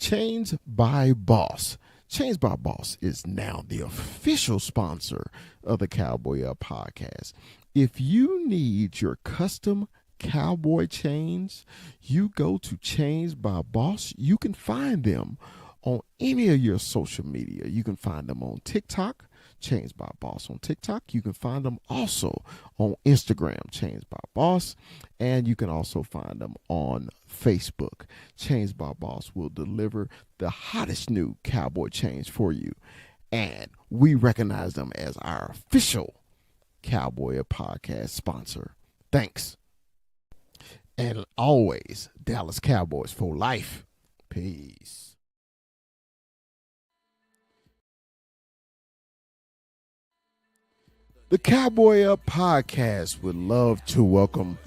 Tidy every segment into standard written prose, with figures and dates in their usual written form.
Chains by Boss. Chains by Boss is now the official sponsor of the Cowboy Up podcast. If you need your custom cowboy chains, you go to Chains by Boss. You can find them on any of your social media. You can find them on TikTok, Chains by Boss on TikTok. You can find them also on Instagram, Chains by Boss, and you can also find them on Facebook. Chains by Boss will deliver the hottest new cowboy chains for you, and we recognize them as our official Cowboy podcast sponsor. Thanks. And always, Dallas Cowboys for life. Peace. The Cowboy Up podcast would love to welcome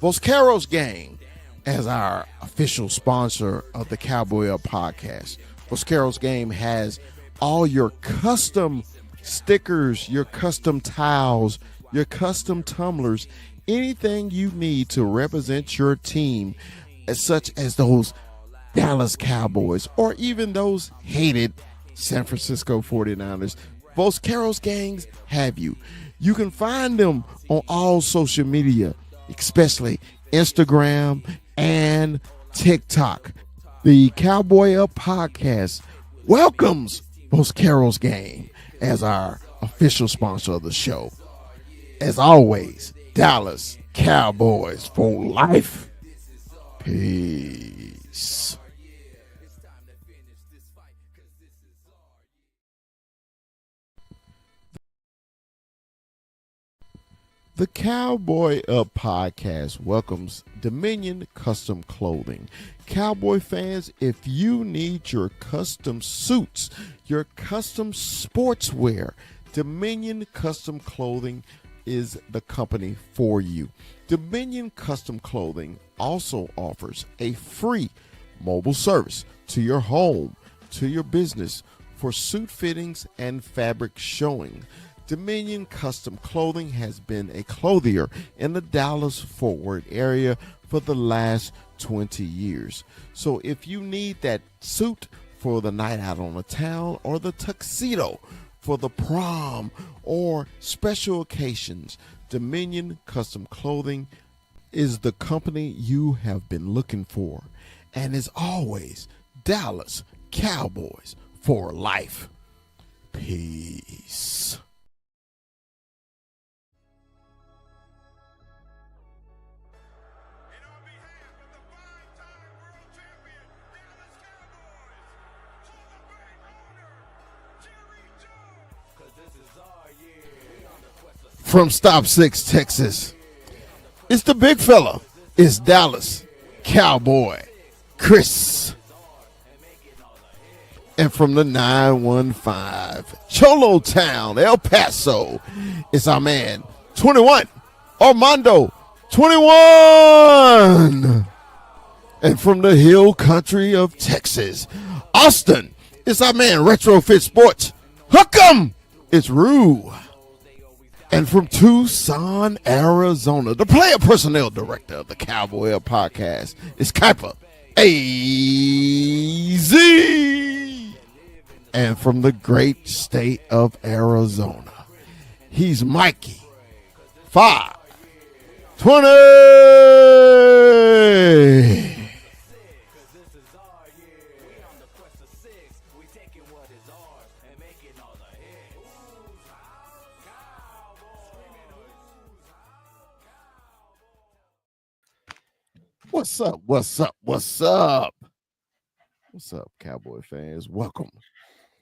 Voscaro's Gang as our official sponsor of the Cowboy Up podcast. Voscaro's Game has all your custom stickers, your custom towels, your custom tumblers, anything you need to represent your team, such as those Dallas Cowboys or even those hated San Francisco 49ers. Voscaro's Gangs have you. You can find them on all social media, especially Instagram and TikTok. The Cowboy Up podcast welcomes Voscaro's Game as our official sponsor of the show. As always, Dallas Cowboys for life. Peace. The Cowboy Up podcast welcomes Dominion Custom Clothing. Cowboy fans, if you need your custom suits, your custom sportswear, Dominion Custom Clothing is the company for you. Dominion Custom Clothing also offers a free mobile service to your home, to your business for suit fittings and fabric showing. Dominion Custom Clothing has been a clothier in the Dallas-Fort Worth area for the last 20 years. So if you need that suit for the night out on the town or the tuxedo for the prom or special occasions, Dominion Custom Clothing is the company you have been looking for. And as always, Dallas Cowboys for life. Peace. From Stop 6, Texas, it's the big fella. It's Dallas Cowboy Chris. And from the 915, Cholo Town, El Paso, it's our man, 21, Armando, 21. And from the hill country of Texas, Austin, it's our man, Retrofit Sports, Hook 'em, it's Rue. And from Tucson, Arizona, the player personnel director of the Cowboy Up podcast is Kuiper AZ. And from the great state of Arizona, he's Mikey 520. What's up? What's up? What's up? What's up, Cowboy fans? Welcome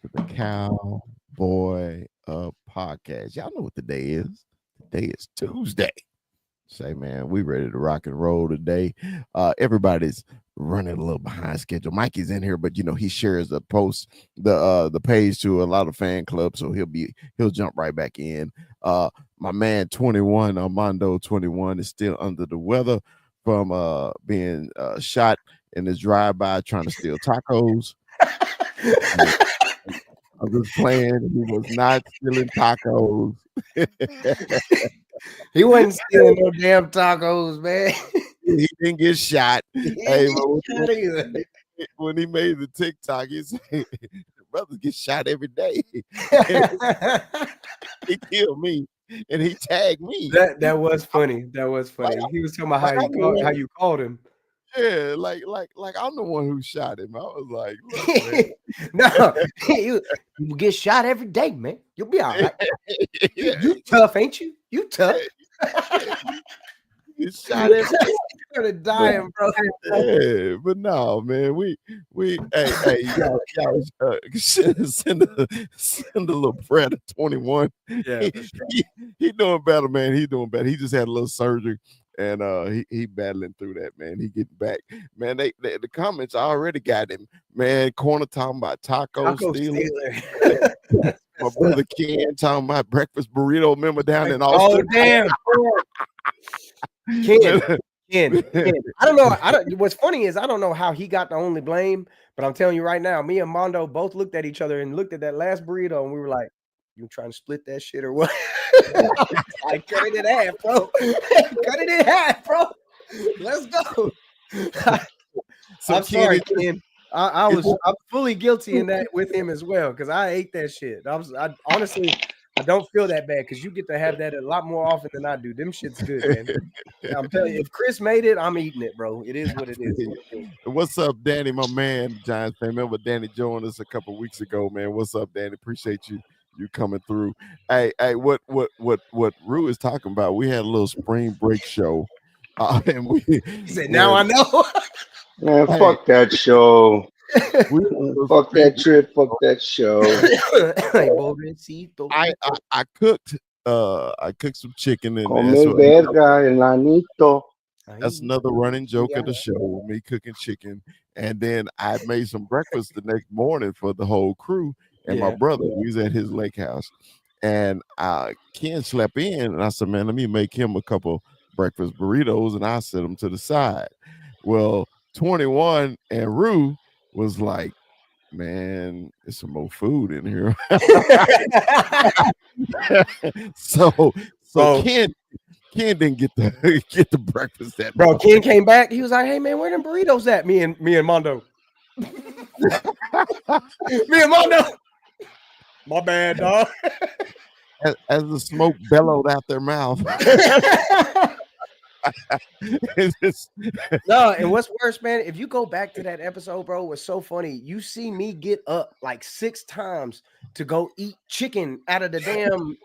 to the Cowboy Up podcast. Y'all know what the day is. Today is Tuesday. Say, man, we ready to rock and roll today. Everybody's running a little behind schedule. Mikey's in here, but you know he shares the post, the page to a lot of fan clubs, so he'll jump right back in. My man 21, Armando 21, is still under the weather from being shot in his drive-by trying to steal tacos. I'm just playing. He was not stealing tacos. He wasn't stealing no damn tacos, man. He didn't get shot. Hey, when he made the TikTok, he said, "Brothers get shot every day." And he killed me, and he tagged me. That was funny. That was Like, funny. He was talking about like I'm the how one. you called him. Yeah, like I'm the one who shot him. I was like, "Look, man." No, you will get shot every day, man. You'll be all right. Yeah, You tough, ain't you? You tough. yeah, yeah. You get shot every day. You're gonna But die, bro. yeah, but no, man, y'all send a little prayer to 21. Yeah, He, for sure. he doing better, man. He doing better. He just had a little surgery, and he battling through that, man. He getting back, man. They the comments already got him, man. Corner talking about taco Taco stealing. stealer. My brother Ken talking about breakfast burrito. Remember down in Oh Austin? damn, Ken. Ken. I don't know. I don't. What's funny is I don't know how he got the only blame, but I'm telling you right now, me and Mondo both looked at each other and looked at that last burrito, and we were like, "You trying to split that shit or what?" I cut it in half, bro. Cut it in half, bro. Let's go. So I'm Ken, sorry, Ken. I'm fully guilty in that with him as well because I ate that shit. I honestly I don't feel that bad because you get to have that a lot more often than I do. Them shit's good, man. I'm telling you, if Chris made it, I'm eating it, bro. It is what it is. what's up, Danny, my man, Giants fan? Remember Danny joined us a couple weeks ago, man. What's up, Danny? Appreciate you coming through. Hey, what Rue is talking about? We had a little spring break show, and He said, "Now I know." Man, hey, fuck that show. we had a little Fuck spring that break trip. Fuck show. that show. Hey, pobrecito. I cooked some chicken, and Come verga, enanito. that's Ay, another running joke of yeah. the show, me cooking chicken. And then I made some breakfast the next morning for the whole crew and my Yeah. brother. We was at his lake house. And Ken slept in. And I said, man, let me make him a couple breakfast burritos and I set them to the side. Well, 21 and Rue was like, man, there's some more food in here. so so Bro, Ken didn't get the get the breakfast that bro, morning. Ken came back. He was like, "Hey man, where them burritos at?" Me and Mondo. Me and Mondo. My bad, dog. As the smoke bellowed out their mouth. It's just- No, and what's worse, man, if you go back to that episode, bro, it was so funny. You see me get up like 6 times to go eat chicken out of the damn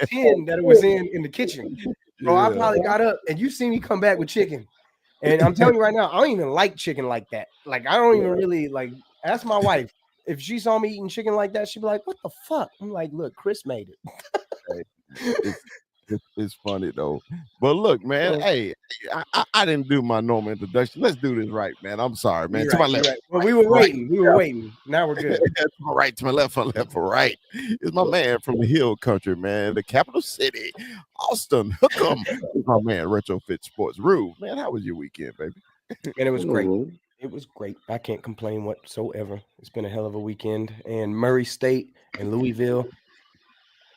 tin that it was in the kitchen. Bro, I yeah. probably got up and you see me come back with chicken. And I'm telling you right now, I don't even like chicken like that. Like, I don't even really like ask my wife. If she saw me eating chicken like that, she'd be like, "What the fuck?" I'm like, "Look, Chris made it." It's, it's funny though. But look, man, So, hey, I didn't do my normal introduction. Let's do this right, man. I'm sorry, man. you're To my right. You're left, right. Well, we were right. waiting. We were waiting. Now we're good. To my right, to my left, from left, for right. It's my man from the hill country, man, the capital city, Austin. Hookem. It's my man, Retrofit Sports. Rue, man, how was your weekend, baby? And it was great. Mhm. It was great. I can't complain whatsoever. It's been a hell of a weekend. And Murray State and Louisville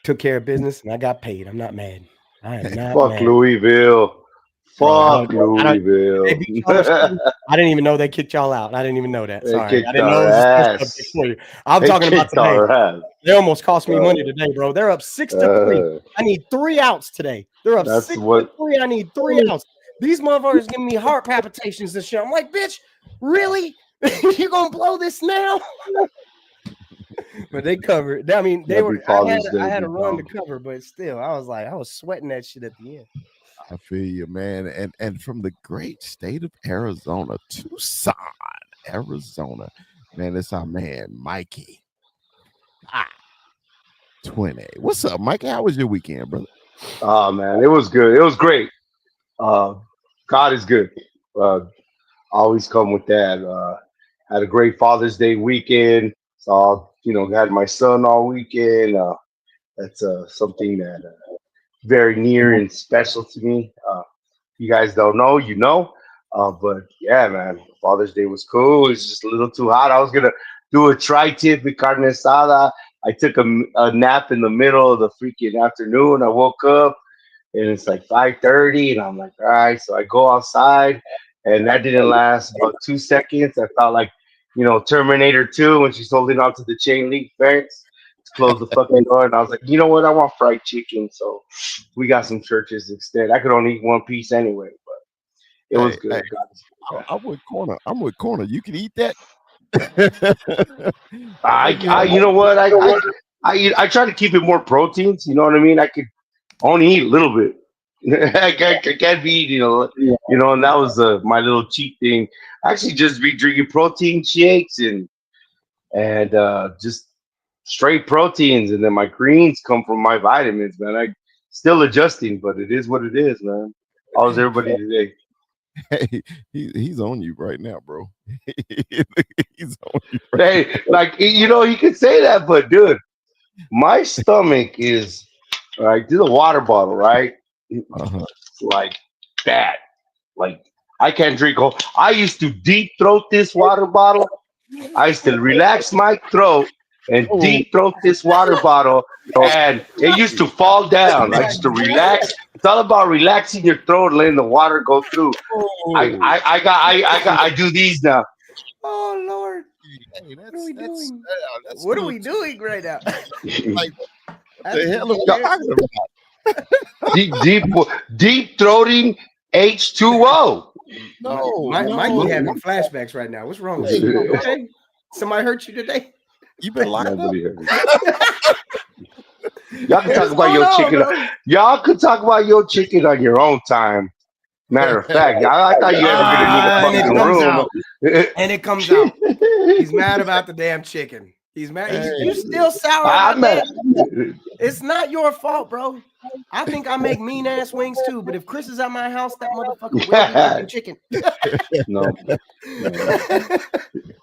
took care of business, and I got paid. I'm not mad. I am not Fuck mad, Louisville. bro. Fuck I don't. Did they Louisville. beat y'all this year? I didn't even know they kicked y'all out. I didn't even know that. They Sorry, I kicked didn't know our it was a sore subject ass. for you. I'm They talking about kicked today. our ass. They almost cost me money Uh, today, bro. They're up 6-3. uh, I need 3 outs today. They're up that's six to what. three. I need 3 outs. These motherfuckers giving me heart palpitations and shit. I'm like, bitch, really? You gonna blow this now? But they covered. I mean, they were. Happy Father's I Day, had a big run to dog. cover, but still, I was sweating that shit at the end. I feel you, man. And from the great state of Arizona, Tucson, Arizona, man, it's our man, Mikey. Ah, 20. What's up, Mikey? How was your weekend, brother? Oh man, it was good. It was great. Uh, God is good. Uh, always come with that. Had a great Father's Day weekend. So had my son all weekend. That's something that very near and special to me. You guys don't know, but yeah, man, Father's Day was cool. It's just a little too hot. I was gonna do a tri-tip with carne asada. I took a nap in the middle of the freaking afternoon. I woke up and it's like 5:30, and I'm like, all right. So I go outside, and that didn't last about 2 seconds. I felt like Terminator 2 when she's holding onto the chain link fence to close the fucking door. And I was like, you know what? I want fried chicken. So we got some churches instead. I could only eat one piece anyway, but it was good. Hey, I'm with Corner. I'm with Corner. You can eat that. You know what? I try to keep it more proteins. You know what I mean? I could only eat a little bit. I can't be eating and that was my little cheat thing. I actually just be drinking protein shakes and just straight proteins, and then my greens come from my vitamins, man. I still adjusting, but it is what it is, man. How's everybody today? Hey, he's on you right now, bro. He's on you. Hey, like you could say that, but dude, my stomach is like this is a water bottle, right? Uh-huh. Like that. Like I can't drink. I used to deep throat this water bottle. I used to relax my throat and deep throat this water bottle, and it used to fall down. I used to relax. It's all about relaxing your throat and letting the water go through. I do these now. Oh Lord, Hey, what are we doing? That's What are we doing right now? Like, what the hell are we talking about? Deep throating H2O. No, Mikey having flashbacks right now. What's wrong with you? Okay, somebody hurt you today? You been locked up? Y'all can talk about your chicken. Y'all could talk about your chicken on your own time. Matter of fact, I thought you ever gonna need a fucking room. And it comes out. He's mad about the damn chicken. He's mad. You still sour about that. It's not your fault, bro. I think I make mean ass wings too, but if Chris is at my house, that motherfucker will be making chicken. No.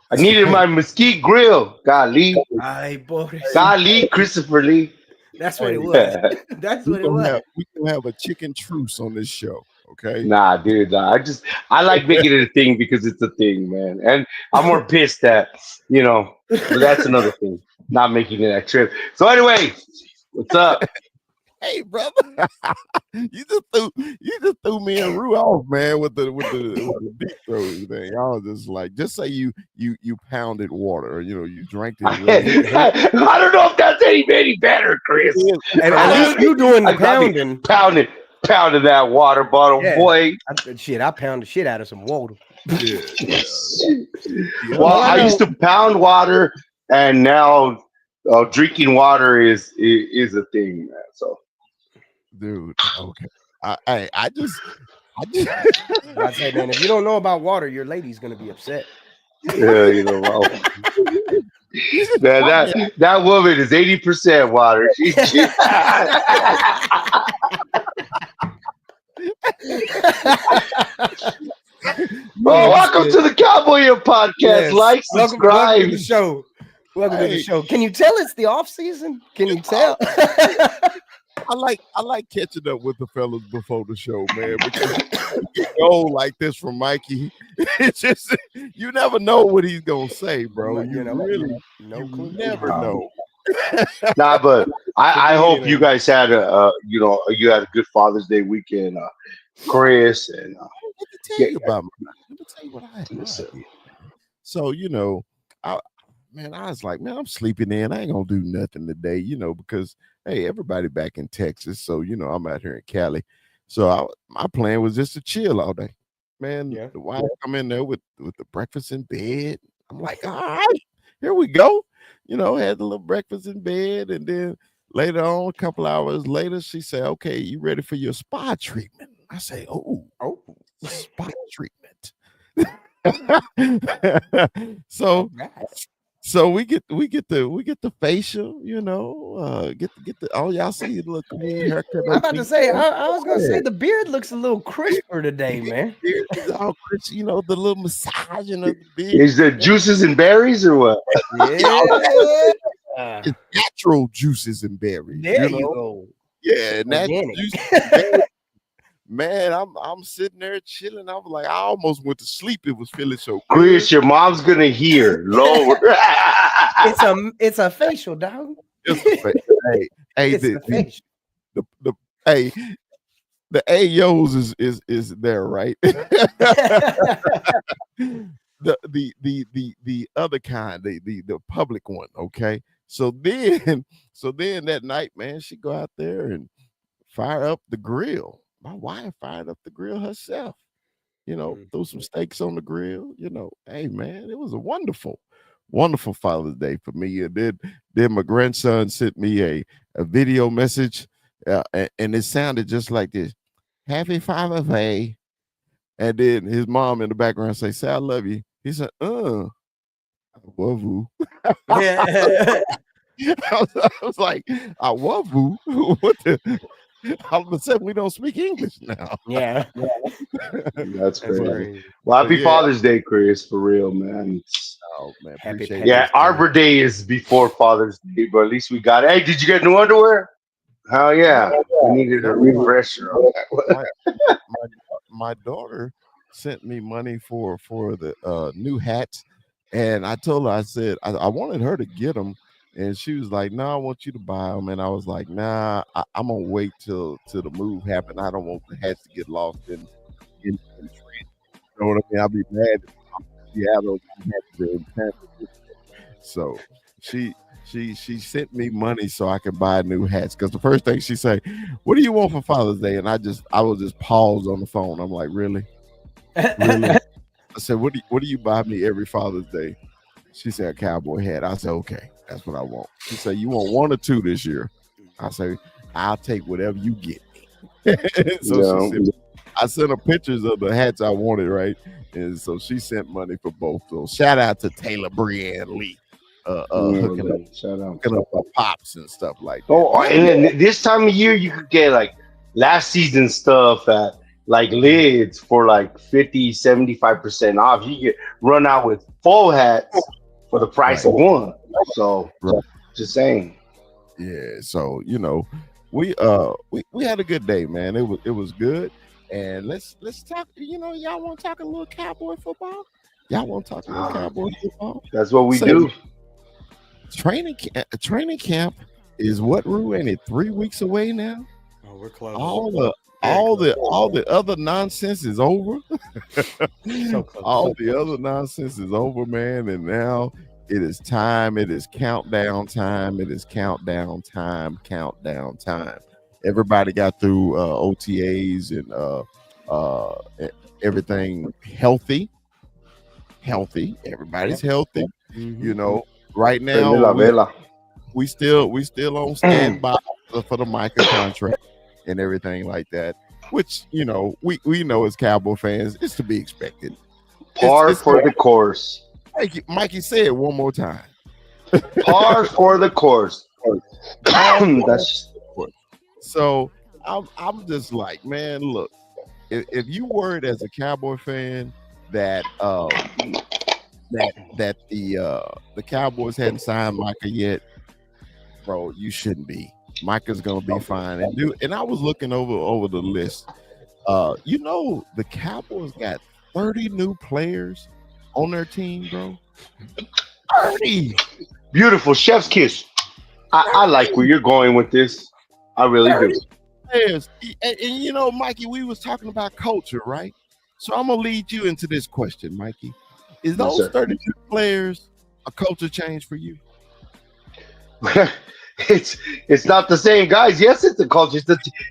I needed my mesquite grill. Golly. Golly, Christopher Lee. That's what it was. That's what it was. We can have a chicken truce on this show. Okay. Nah, dude. I like making it a thing because it's a thing, man. And I'm more pissed that, but that's another thing. Not making it that trip. So anyway, what's up? Hey, brother. you just threw me and Rue off, man, with the deep throat thing. I was just like, just say you pounded water, or you drank it. I don't know if that's any better, Chris. And at least you doing the pounding. Pounded that water bottle, boy. I pound the shit out of some water. Yeah. Well, I used to pound water, and now drinking water is a thing, man. So, dude, okay. I just I say, man, if you don't know about water, your lady's gonna be upset. Yeah, that woman is 80% water. Welcome to the Cowboy podcast. Yes. Like, subscribe. Welcome to the show. Welcome to the show. Can you tell it's the off season? Can you tell? I like catching up with the fellas before the show, man, because you go like this from Mikey. It's just you never know what he's gonna say, bro. You never know. Nah, but I hope you guys had you had a good Father's Day weekend, Chris. And let me tell you about let me tell you what I had. So I was like, man, I'm sleeping in. I ain't gonna do nothing today, because hey, everybody back in Texas, so I'm out here in Cali. So my plan was just to chill all day, man. The wife come in there with the breakfast in bed. I'm like, all right, here we go. Had a little breakfast in bed, and then later on, a couple hours later, she said, okay, you ready for your spa treatment? I say, oh, spa treatment. So we get the facial, get the y'all see the look clean haircut. I'm about to say, I was gonna say the beard looks a little crisper today, man. It's all crisp, the little massaging of the beard. Is the juices and berries or what? Yeah. It's natural juices and berries. There you go. Yeah, natural juices. Man, I'm sitting there chilling. I was like, I almost went to sleep. It was feeling so good. Chris, your mom's gonna hear. Lower. It's a facial, dog. It's a facial. Hey, the AOs is there, right? the other kind, the public one. Okay, so then so then that night, man, she go out there and fire up the grill. My wife fired up the grill herself. Threw some steaks on the grill. Hey man, it was a wonderful Father's Day for me. Then my grandson sent me a video message, and it sounded just like this: "Happy Father's Day." And then his mom in the background say, "I love you." He said, I love you." Yeah. I was like, "I love you." What the? All of a sudden, we don't speak English now. Yeah. That's crazy. crazy. Well, happy yeah. Father's Day, Chris, for real, man. Oh man, Happy appreciate Father's Yeah, it. Arbor Day is before Father's Day, but at least we got it. Hey, did you get new underwear? Hell yeah. We needed a refresher on that. My daughter sent me money for the new hats, and I told her, I said I wanted her to get them, and she was like, "No, I want you to buy them." And I was like, "Nah, I'm gonna wait till the move happen. I don't want the hats to get lost in trend." You know what I mean? I'll be mad if Seattle hats are in Tampa. So she sent me money so I could buy new hats. Because the first thing she say, "What do you want for Father's Day?" And I was just pause on the phone. I'm like, really? I said, "What do you buy me every Father's Day?" She said, "A cowboy hat." I said, "Okay, that's what I want." She said, "You want one or two this year?" I said, "I'll take whatever you get me." So I sent her pictures of the hats I wanted, right? And so she sent money for both. So shout out to Taylor Brianne Lee. Shout out. Hooking up our pops and stuff like that. Oh, and then this time of year, you could get like last season stuff at like lids for like 50-75% off. You get run out with full hats for the price of one. So just saying. Yeah, so we had a good day, man. It was good. And let's talk. Y'all want to talk a little cowboy football? Y'all want to talk a little cowboy football? That's what we do. Training camp is what, Rue? Ain't it 3 weeks away now? Oh, we're close. All the other nonsense is over. So close. All the other nonsense is over, man. And now it is time. It is countdown time. It is countdown time. Countdown time. Everybody got through OTAs and everything healthy. Everybody's healthy. Mm-hmm. Right now we still on standby for the Micah contract and everything like that. Which we know as Cowboy fans, it's to be expected. Par for the course. Mikey, say it one more time. Par for the course. So I'm just like, man, look, if you worried as a Cowboy fan that the Cowboys hadn't signed Micah yet, bro, you shouldn't be. Micah's gonna be fine. And I was looking over the list. The Cowboys got 30 new players on their team, bro. 30. Beautiful chef's kiss. I like where you're going with this. I really do. Players. And Mikey, we was talking about culture, right? So I'm gonna lead you into this question, Mikey. Is those 32 players a culture change for you? It's not the same, guys. Yes, it's a culture.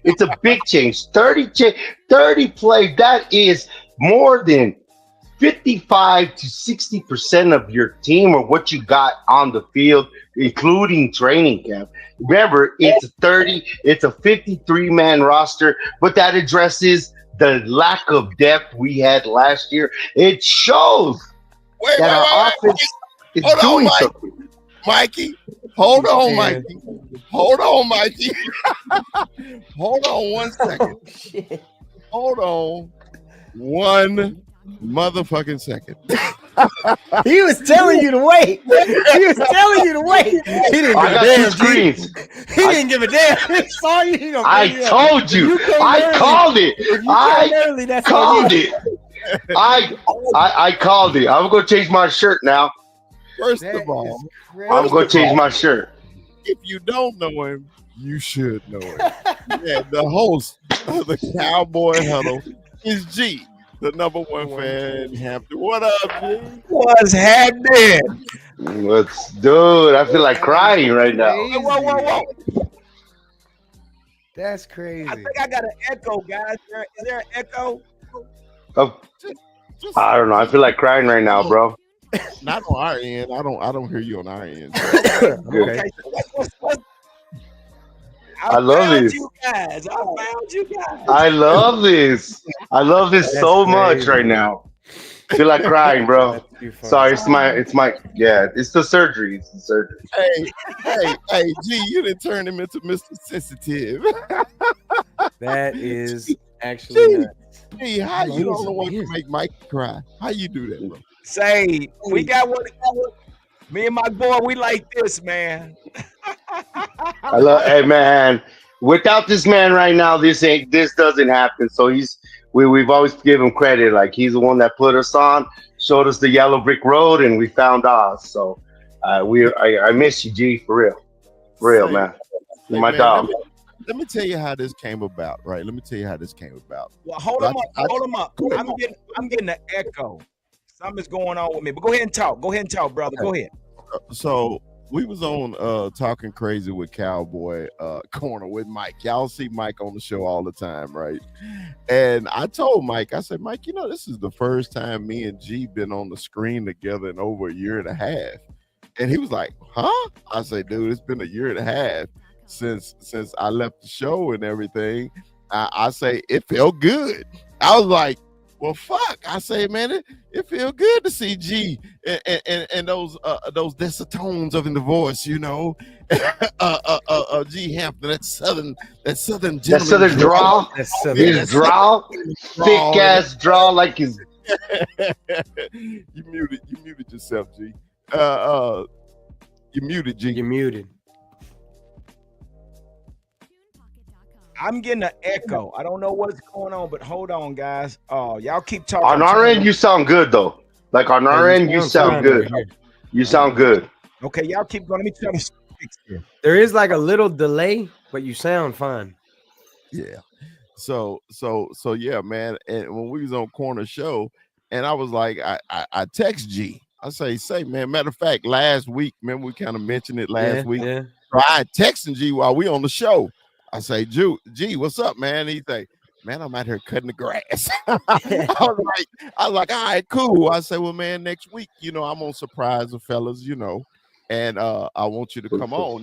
It's a big change. 30 play. That is more than 55 to 60% of your team or what you got on the field, including training camp. Remember, it's a 53-man roster, but that addresses the lack of depth we had last year. It shows that our offense is doing something. Mikey, hold on, Mikey. Hold on 1 second. Oh, shit. Hold on 1 motherfucking second. He was telling you to wait. He didn't I got two screens. He didn't give a damn. He saw you. I told you. I called it. I called it. I called it. I'm going to change my shirt now. First of all, I'm going to change my shirt. If you don't know him, you should know him. Yeah, the host of the Cowboy Huddle is G. the number one fan, Hampton. What up, G? What's happening? What's dude? I feel like crying right now. Whoa. That's crazy. I think I got an echo, guys. Is there an echo? Oh, Just, I don't know. I feel like crying right now, bro. not on our end. I don't hear you on our end. Okay. So what's I love found this. you guys. I found you guys. I love this. I love this That's so much crazy. right now. I feel like crying, bro. That's too funny. Sorry, it's my yeah, it's the surgery. It's the surgery. Hey, G, you didn't turn him into Mr. Sensitive. That is actually nuts. G, how you don't know what to make Mike cry? How you do that, bro? Say, we got one. Me and my boy, we like this, man. I love hey man. Without this man right now, this doesn't happen. So we've always given him credit. Like he's the one that put us on, showed us the yellow brick road, and we found Oz. So I miss you, G, for real, Say, man. hey, My man, dog. Let me tell you how this came about, right? Let me tell you how this came about. Well, hold him up. I'm getting an echo. Something's going on with me. But go ahead and talk, brother. Go ahead. So we was on Talking Crazy with Cowboy Corner with Mike. Y'all see Mike on the show all the time, right? And I told Mike, I said, Mike, this is the first time me and G been on the screen together in over a year and a half. And he was like, huh? I said, dude, it's been a year and a half since I left the show and everything. I say it felt good. I was like, well, fuck. I say, man, it feel good to see G and those tones of in the voice, G Hampton, that southern gentleman. That southern draw. His draw. Thick ass draw like his. You muted yourself, G. You muted, G. You're muted. I'm getting an echo. I don't know what's going on, but hold on, guys. Oh, y'all keep talking. On our end, you sound good though. Like on our end, you sound good. You sound good. Okay, y'all keep going. Let me try to fix this. There is like a little delay, but you sound fine. Yeah. So yeah, man. And when we was on Corner Show, and I was like, I text G. I say, man. Matter of fact, last week, remember we kind of mentioned it last week. Yeah. So I texting G while we on the show. I say, G, what's up, man? He say, man, I'm out here cutting the grass. I was like, all right, cool. I say, well, man, next week, I'm gonna surprise the fellas, and I want you to come on,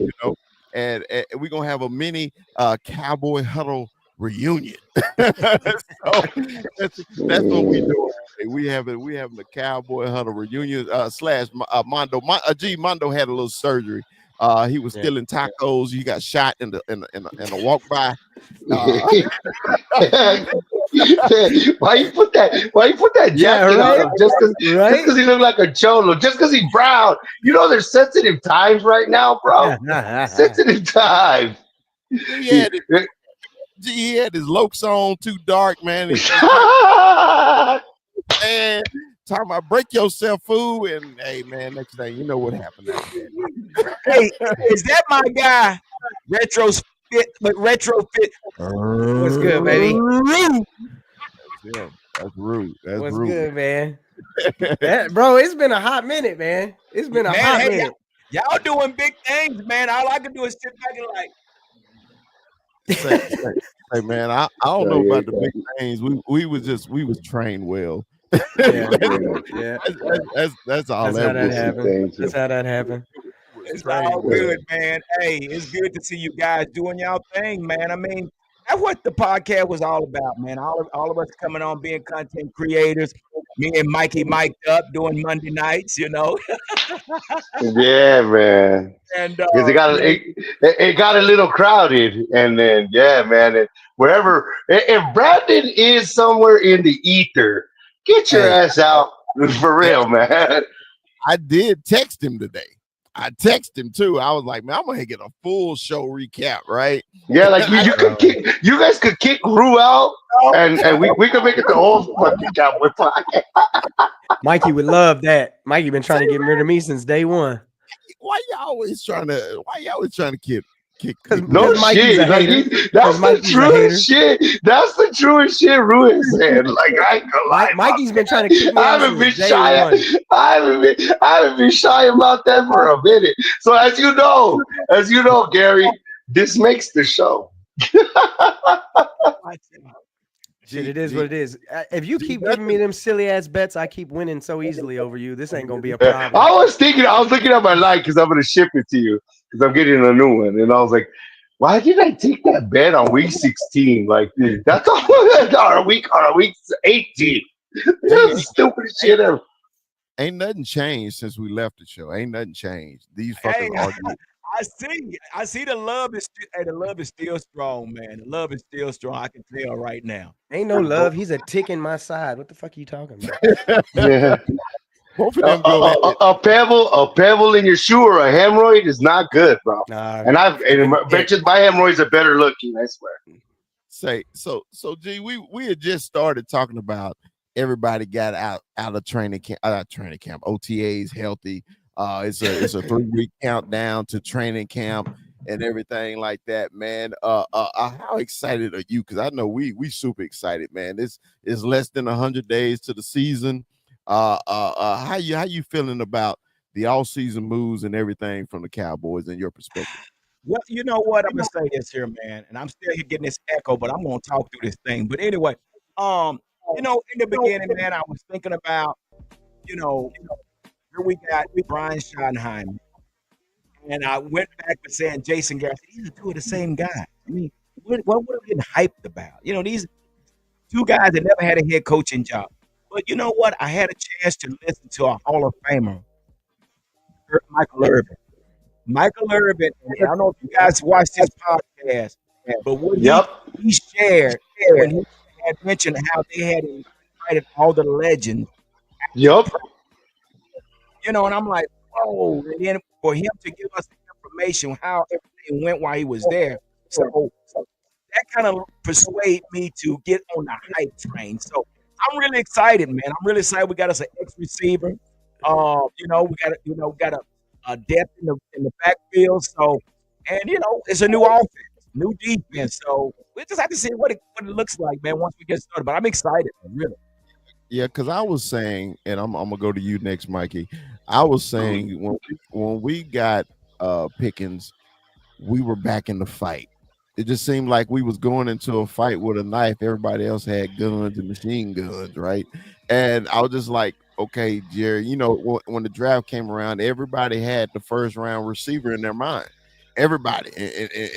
and we're gonna have a mini Cowboy Huddle reunion. So that's what we do. We having the Cowboy Huddle reunion slash Mondo. Mondo had a little surgery. He was stealing tacos. He got shot in a walk by. Why you put that jacket on? Just because he looked like a cholo, just because he's brown. There's sensitive times right now, bro. Sensitive times. He had his lokes on too dark, man. And talking about break yourself, fool. And hey, man, next thing you know what happened. Hey, is that my guy? Retrofit. What's good, baby? That's rude. What's good, man? Bro, it's been a hot minute, man. It's been a hot minute. Y'all doing big things, man. All I can do is sit back and Hey, man, I don't know about the big things. We was trained well. Yeah. That's all. That's how that happened. That's how that happened. It's all good, man. Hey, it's good to see you guys doing y'all thing, man. I mean, that's what the podcast was all about, man. All of us coming on, being content creators. Me and Mikey mic'd up doing Monday nights, Yeah, man. And because it got a little crowded, and then man, wherever if Brandon is somewhere in the ether, get your ass out for real, man. I did text him today. I texted him too. I was like, man, I'm gonna get a full show recap, right? Yeah, like you guys could kick Rue out, and we could make it the whole fucking Cowboy podcast. Mikey would love that. Mikey been trying to get rid of me since day one. Why you always trying to No Mikey's shit. a Like hater. that's the Mikey's a truest shit. That's the truest shit Ruin said. Like I ain't gonna lie. Mikey's been trying to kick me I out haven't been since day shy. one. I haven't been shy about that for a minute. So as you know, Gary, this makes the show. Shit, it is what it is. If you keep giving me them silly ass bets, I keep winning so easily over you. This ain't gonna be a problem. I was looking at my line because I'm gonna ship it to you because I'm getting a new one, and I was like, why did I take that bet on week 16? Like that's on week 18. That's the stupidest shit ever. Ain't nothing changed since we left the show. Ain't nothing changed. These fucking Hey, arguments. I see the love is the love is still strong, man. The love is still strong. I can tell right now. Ain't no love. He's a tick in my side. What the fuck are you talking about? Yeah. Both of them go at it. A pebble in your shoe or a hemorrhoid is not good, bro. And I bet you my hemorrhoids are better looking. I swear. So G, we had just started talking about everybody got out of training camp, OTAs healthy. It's a 3-week countdown to training camp and everything like that, man. How excited are you? Because I know we super excited, man. This is less than 100 days to the season. How you feeling about the all-season moves and everything from the Cowboys in your perspective? Well, you know what? I'm gonna say this here, man, and I'm still here getting this echo, but I'm gonna talk through this thing. But anyway, in the beginning, man, I was thinking about, here we got Brian Schottenheimer, and I went back to saying Jason Garrett. These are two of the same guys. I mean, what are we getting hyped about? These two guys that never had a head coaching job. But you know what? I had a chance to listen to a Hall of Famer, Michael Irvin. Michael Irvin, and I don't know if you guys watched his podcast, but what he shared when he had mentioned how they had invited all the legends. Yep. And I'm like, whoa. And then for him to give us the information, how everything went while he was there. So that kind of persuaded me to get on the hype train. So I'm really excited, man. I'm really excited. We got us an ex-receiver. We got a depth in the backfield. So, and it's a new offense, new defense. So we just have to see what it looks like, man, once we get started. But I'm excited, man, really. Yeah, because I was saying, and I'm gonna go to you next, Mikey. I was saying when we got Pickens, we were back in the fight. It just seemed like we was going into a fight with a knife. Everybody else had guns and machine guns, right? And I was just like, okay, Jerry, when the draft came around, everybody had the first round receiver in their mind. Everybody,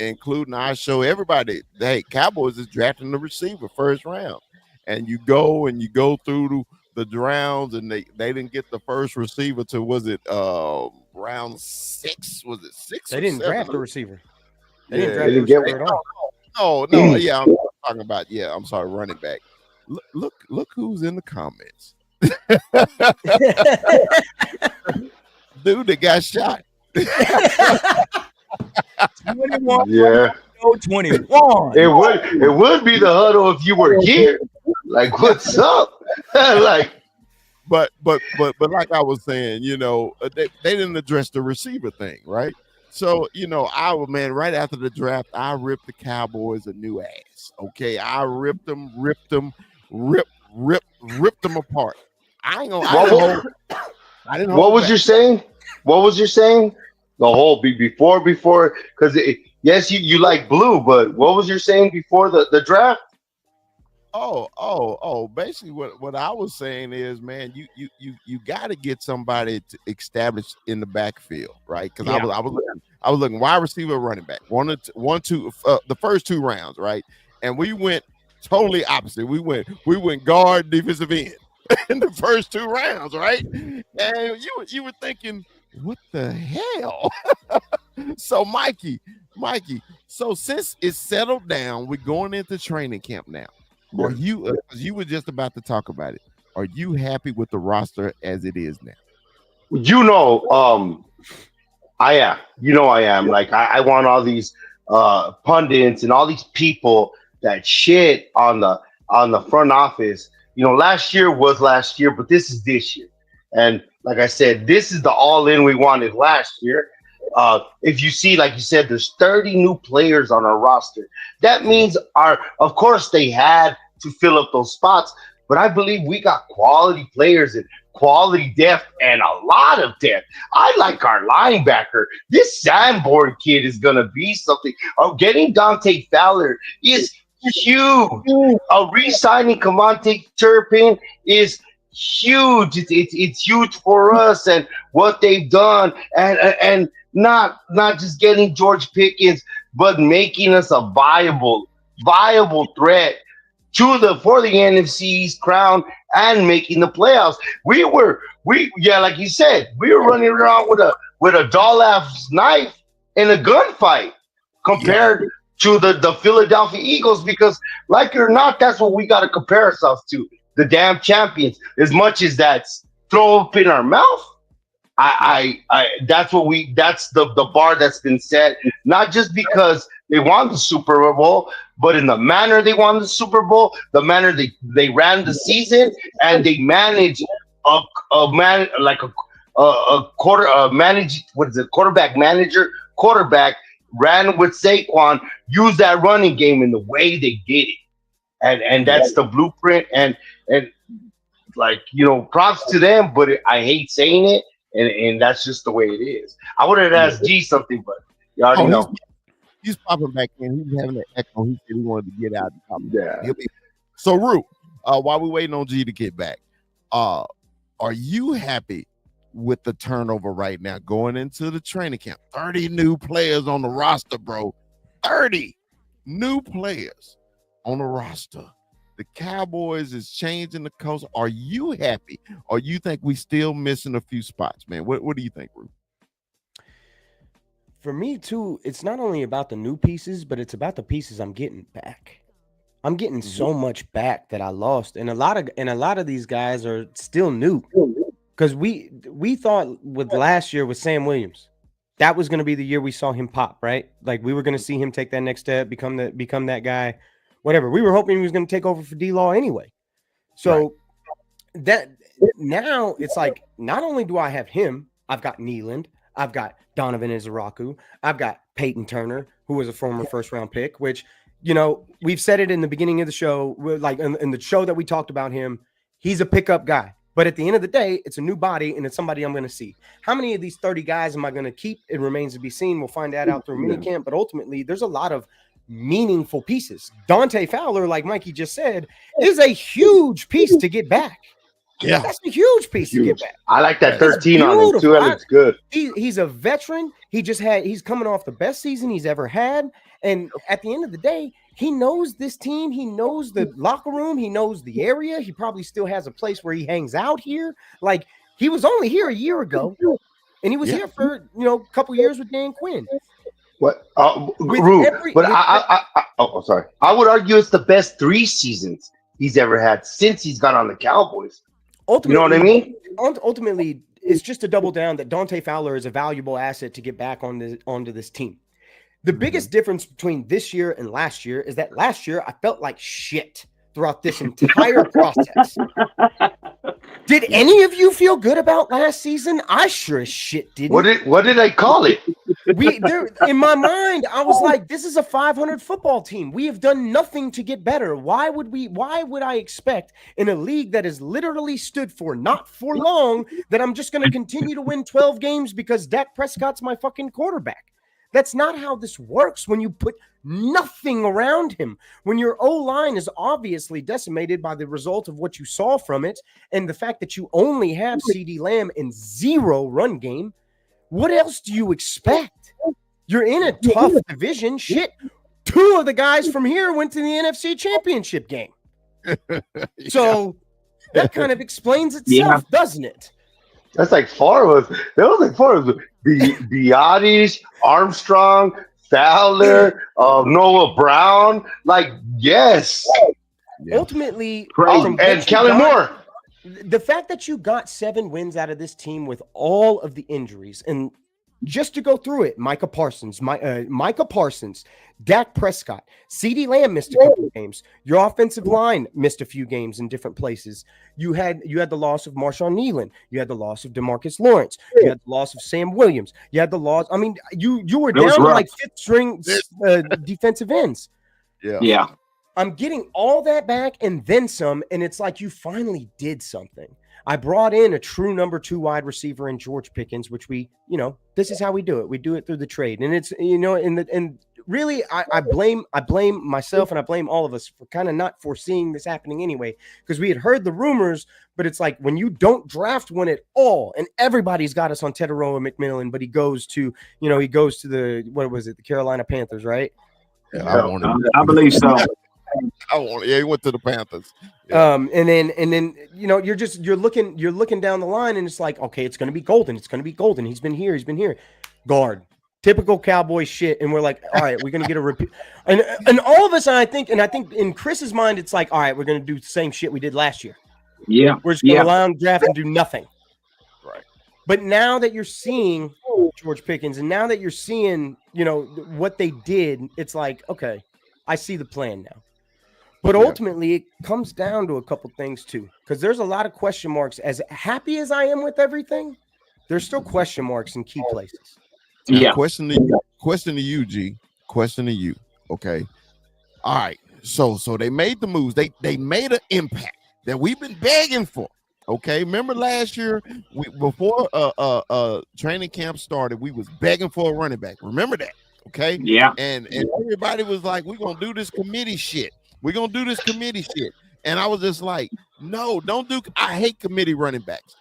including our show, everybody, hey, Cowboys is drafting the receiver first round. And you go through the rounds, and they didn't get the first receiver to, was it round 6? Was it 6? They didn't draft the receiver. They Yeah, didn't draft the receiver at all. No, yeah, I'm talking about, I'm sorry, running back. Look who's in the comments. Dude that got shot. 21. Yeah. 21. It would be the huddle if you were here. Like, what's up? Like, but like I was saying, they didn't address the receiver thing, right? So, right after the draft, I ripped the Cowboys a new ass. Okay, I ripped them apart. What was you saying? The whole before, because yes, you like blue, but what was you saying before the draft? Basically what I was saying is, man, you got to get somebody to establish in the backfield, right? Because I was looking wide receiver, running back, one, two, the first 2 rounds, right? And we went totally opposite. We went guard, defensive end in the first 2 rounds, right? And you were thinking, what the hell? So Mikey, so since it's settled down, we're going into training camp now. Are you were just about to talk about it? Are you happy with the roster as it is now? I am. I am. Like, I want all these pundits and all these people that shit on the front office. Last year was last year, but this is this year. And like I said, this is the all in we wanted last year. If you see, like you said, there's 30 new players on our roster. That means of course, they had to fill up those spots, but I believe we got quality players and quality depth and a lot of depth. I like our linebacker. This Sanborn kid is gonna be something. Oh, getting Dante Fowler is huge. Re-signing Cavante Turpin is huge. It's huge for us and what they've done, and not just getting George Pickens, but making us a viable threat for the NFC's crown and making the playoffs. Like you said, we were running around with a doll-ass knife in a gunfight compared to the Philadelphia Eagles, because like it or not, that's what we got to compare ourselves to. The damn champions. As much as that's throw up in our mouth, that's the bar that's been set, not just because they won the Super Bowl, but in the manner they won the Super Bowl, the manner they ran the season, and they managed quarterback ran with Saquon, used that running game in the way they did it. And that's the blueprint, and like, props to them, but I hate saying it, and that's just the way it is. I would have asked G something, but you already know. He's popping back in. He's having an echo. He said he wanted to get out. Yeah. So, Rue, while we're waiting on G to get back, are you happy with the turnover right now going into the training camp? 30 new players on the roster, bro. 30 new players on the roster. The Cowboys is changing the coast. Are you happy, or you think we still missing a few spots, man? What do you think, Rue? For me too, it's not only about the new pieces, but it's about the pieces I'm getting back. I'm getting so much back that I lost, and a lot of these guys are still new, because we thought with last year with Sam Williams, that was going to be the year we saw him pop, right? Like we were going to see him take that next step, become that guy, whatever. We were hoping he was going to take over for D-Law anyway. So that now it's like, not only do I have him, I've got Nealand, I've got Donovan Izaraku, I've got Peyton Turner, who was a former first-round pick, which, we've said it in the beginning of the show, like in the show that we talked about him, he's a pickup guy. But at the end of the day, it's a new body, and it's somebody I'm going to see. How many of these 30 guys am I going to keep? It remains to be seen. We'll find that out through minicamp, but ultimately, there's a lot of meaningful pieces. Dante Fowler, like Mikey just said, is a huge piece to get back. Yeah, that's a huge piece to get back. I like that 13 on him too. It looks good. He's a veteran. He's coming off the best season he's ever had. And at the end of the day, he knows this team. He knows the locker room. He knows the area. He probably still has a place where he hangs out here. Like, he was only here a year ago, and he was here for a couple years with Dan Quinn. What? Sorry. I would argue it's the best 3 seasons he's ever had since he's got on the Cowboys. Ultimately, you know what I mean? Ultimately, it's just to double down that Dante Fowler is a valuable asset to get back onto this team. The biggest difference between this year and last year is that last year I felt like shit throughout this entire process. Did any of you feel good about last season? I sure as shit didn't. What did I call it? In my mind, I was like, this is a 500 football team. We have done nothing to get better. Why would I expect in a league that has literally stood for not for long that I'm just going to continue to win 12 games because Dak Prescott's my fucking quarterback? That's not how this works when you put nothing around him. When your O-line is obviously decimated by the result of what you saw from it and the fact that you only have CeeDee Lamb and 0 run game, what else do you expect? You're in a tough division. Shit, 2 of the guys from here went to the NFC Championship game. So that kind of explains itself, doesn't it? That's like 4 of us. That was like 4 of us. Biotis, Armstrong, Fowler, Noah Brown. Like, yes. Ultimately, and Kellen Moore. The fact that you got 7 wins out of this team with all of the injuries, and Just to go through it, Micah Parsons, Dak Prescott, CeeDee Lamb missed a couple of games. Your offensive line missed a few games in different places. You had the loss of Marshawn Nealon. You had the loss of DeMarcus Lawrence. You had the loss of Sam Williams. You had the loss. I mean, you were down to like fifth string defensive ends. Yeah. I'm getting all that back and then some, and it's like you finally did something. I brought in a true number 2 wide receiver in George Pickens, which we, this is how we do it. We do it through the trade. And it's, and really I blame myself and I blame all of us for kind of not foreseeing this happening anyway, because we had heard the rumors, but it's like when you don't draft one at all, and everybody's got us on Teteroa McMillan, but he goes to the, what was it? The Carolina Panthers, right? Yeah, I believe so. He went to the Panthers. Yeah. And then you're looking down the line, and it's like, okay, it's going to be Golden. It's going to be Golden. He's been here. Guard. Typical Cowboy shit. And we're like, all right, we're going to get a repeat. And all of us, I think in Chris's mind, it's like, all right, we're going to do the same shit we did last year. Yeah. We're just going to allow him to draft and do nothing. Right. But now that you're seeing George Pickens, and now that you're seeing, what they did, it's like, okay, I see the plan now. But ultimately, it comes down to a couple things, too, because there's a lot of question marks. As happy as I am with everything, there's still question marks in key places. Yeah. Question to you, G. Question to you. Okay. All right. So they made the moves. They made an impact that we've been begging for. Okay. Remember last year, before training camp started, we was begging for a running back. Remember that? Okay. Yeah. And everybody was like, we're gonna do this committee shit. We're going to do this committee shit. And I was just like, no, don't do. I hate committee running backs.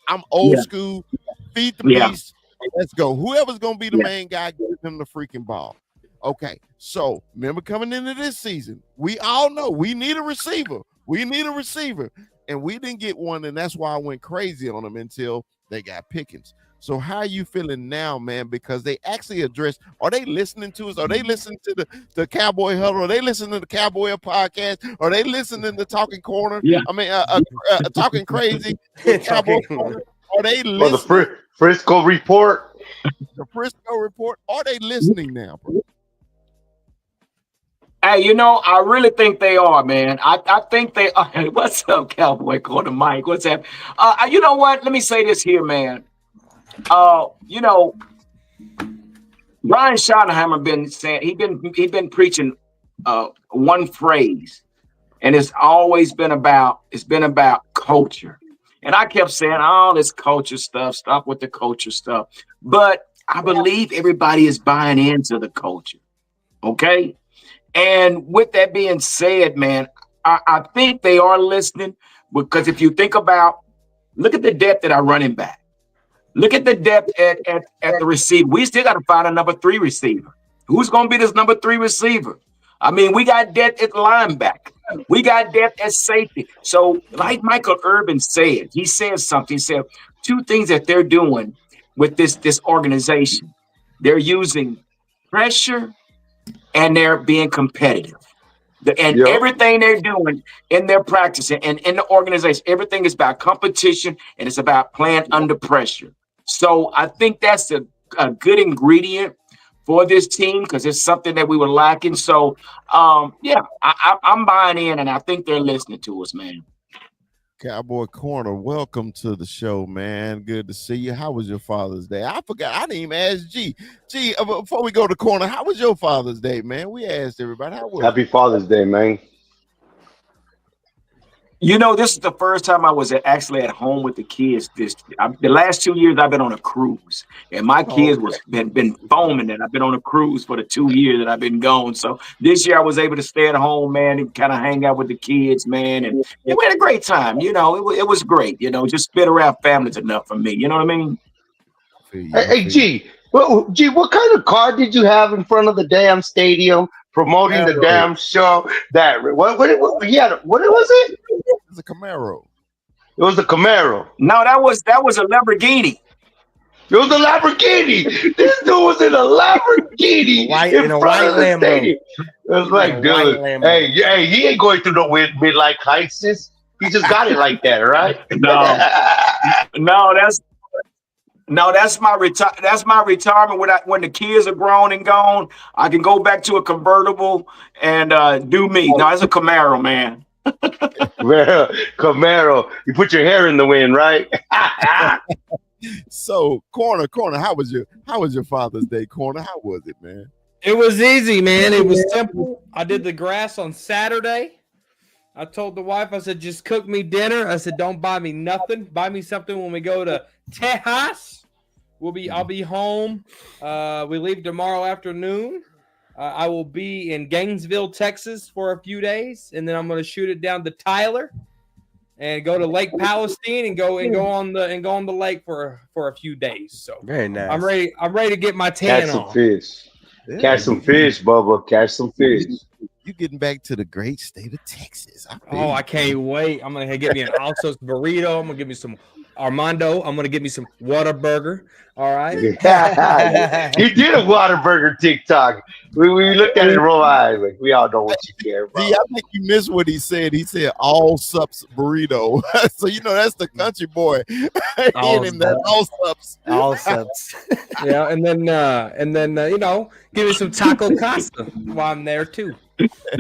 I'm old school. Feed the beast. Let's go. Whoever's going to be the main guy, give him the freaking ball. Okay. So remember coming into this season, we all know we need a receiver. And we didn't get one. And that's why I went crazy on them until they got Pickens. So how are you feeling now, man? Because they actually addressed, are they listening to us? Are they listening to the Cowboy Huddle? Are they listening to the Cowboy podcast? Are they listening to Talking Corner? Yeah. I mean, Talking Crazy. Cowboy Corner. Are they listening? The Frisco Report. The Frisco Report. Are they listening now, bro? Hey, I really think they are, man. I think they are. What's up, Cowboy Corner Mike? What's up? You know what? Let me say this here, man. Brian Schottenheimer been saying he been preaching one phrase, and it's always been about culture. And I kept saying all this culture stuff, stop with the culture stuff. But I believe everybody is buying into the culture. Okay. And with that being said, man, I think they are listening, because if you think about, look at the depth at our running back. Look at the depth at the receiver. We still got to find a number 3 receiver. Who's going to be this number 3 receiver? I mean, we got depth at linebacker. We got depth at safety. So like Michael Irvin said, he said something. He said 2 things that they're doing with this organization. They're using pressure and they're being competitive. Everything they're doing in their practice and in the organization, everything is about competition and it's about playing under pressure. So I think that's a good ingredient for this team, because it's something that we were lacking. So, I'm buying in, and I think they're listening to us, man. Cowboy Corner, welcome to the show, man. Good to see you. How was your Father's Day? I forgot. I didn't even ask G. G, before we go to Corner, how was your Father's Day, man? We asked everybody. How was Happy Father's Day, man. This is the first time I was actually at home with the kids. The last 2 years I've been on a cruise, and my kids been foaming that I've been on a cruise for the 2 years that I've been gone. So this year I was able to stay at home, man, and kind of hang out with the kids, man, and we had a great time. It was great. Just been around family's enough for me. You know what I mean? Hey, G. Well, G, what kind of car did you have in front of the damn stadium promoting the damn show? What was it? It's a Camaro. It was a Camaro. No, that was a Lamborghini. It was a Lamborghini. This dude was in a Lamborghini in front of the stadium. It was like, dude, hey, he ain't going through no weird midlife crisis. He just got it like that, right? No, No, that's my retirement. When the kids are grown and gone, I can go back to a convertible and do me. No, it's a Camaro, man. Camaro, you put your hair in the wind, right? So, corner, how was your Father's Day, corner? How was it, man? It was easy, man. It was simple. I did the grass on Saturday. I told the wife, I said, just cook me dinner. I said, don't buy me nothing. Buy me something when we go to Tejas. I'll be home. We leave tomorrow afternoon. I will be in Gainesville, Texas for a few days, and then I'm going to shoot it down to Tyler and go to Lake Palestine and go on the lake for a few days. So very nice. I'm ready to get my tan Catch some on. fish. Yeah, Catch some fish, Bubba. Catch some fish. You getting back to the great state of Texas. I can't wait. I'm going to get me an Alsos burrito. I'm going to give me some Armando. I'm going to get me some Whataburger. All right. He did a Whataburger TikTok. We looked at it and rolled eyes. Like, we all know what you care about. I think you missed what he said. He said all sups burrito. So that's the country boy. All sups. All subs. Yeah, and then give me some taco casa while I'm there too.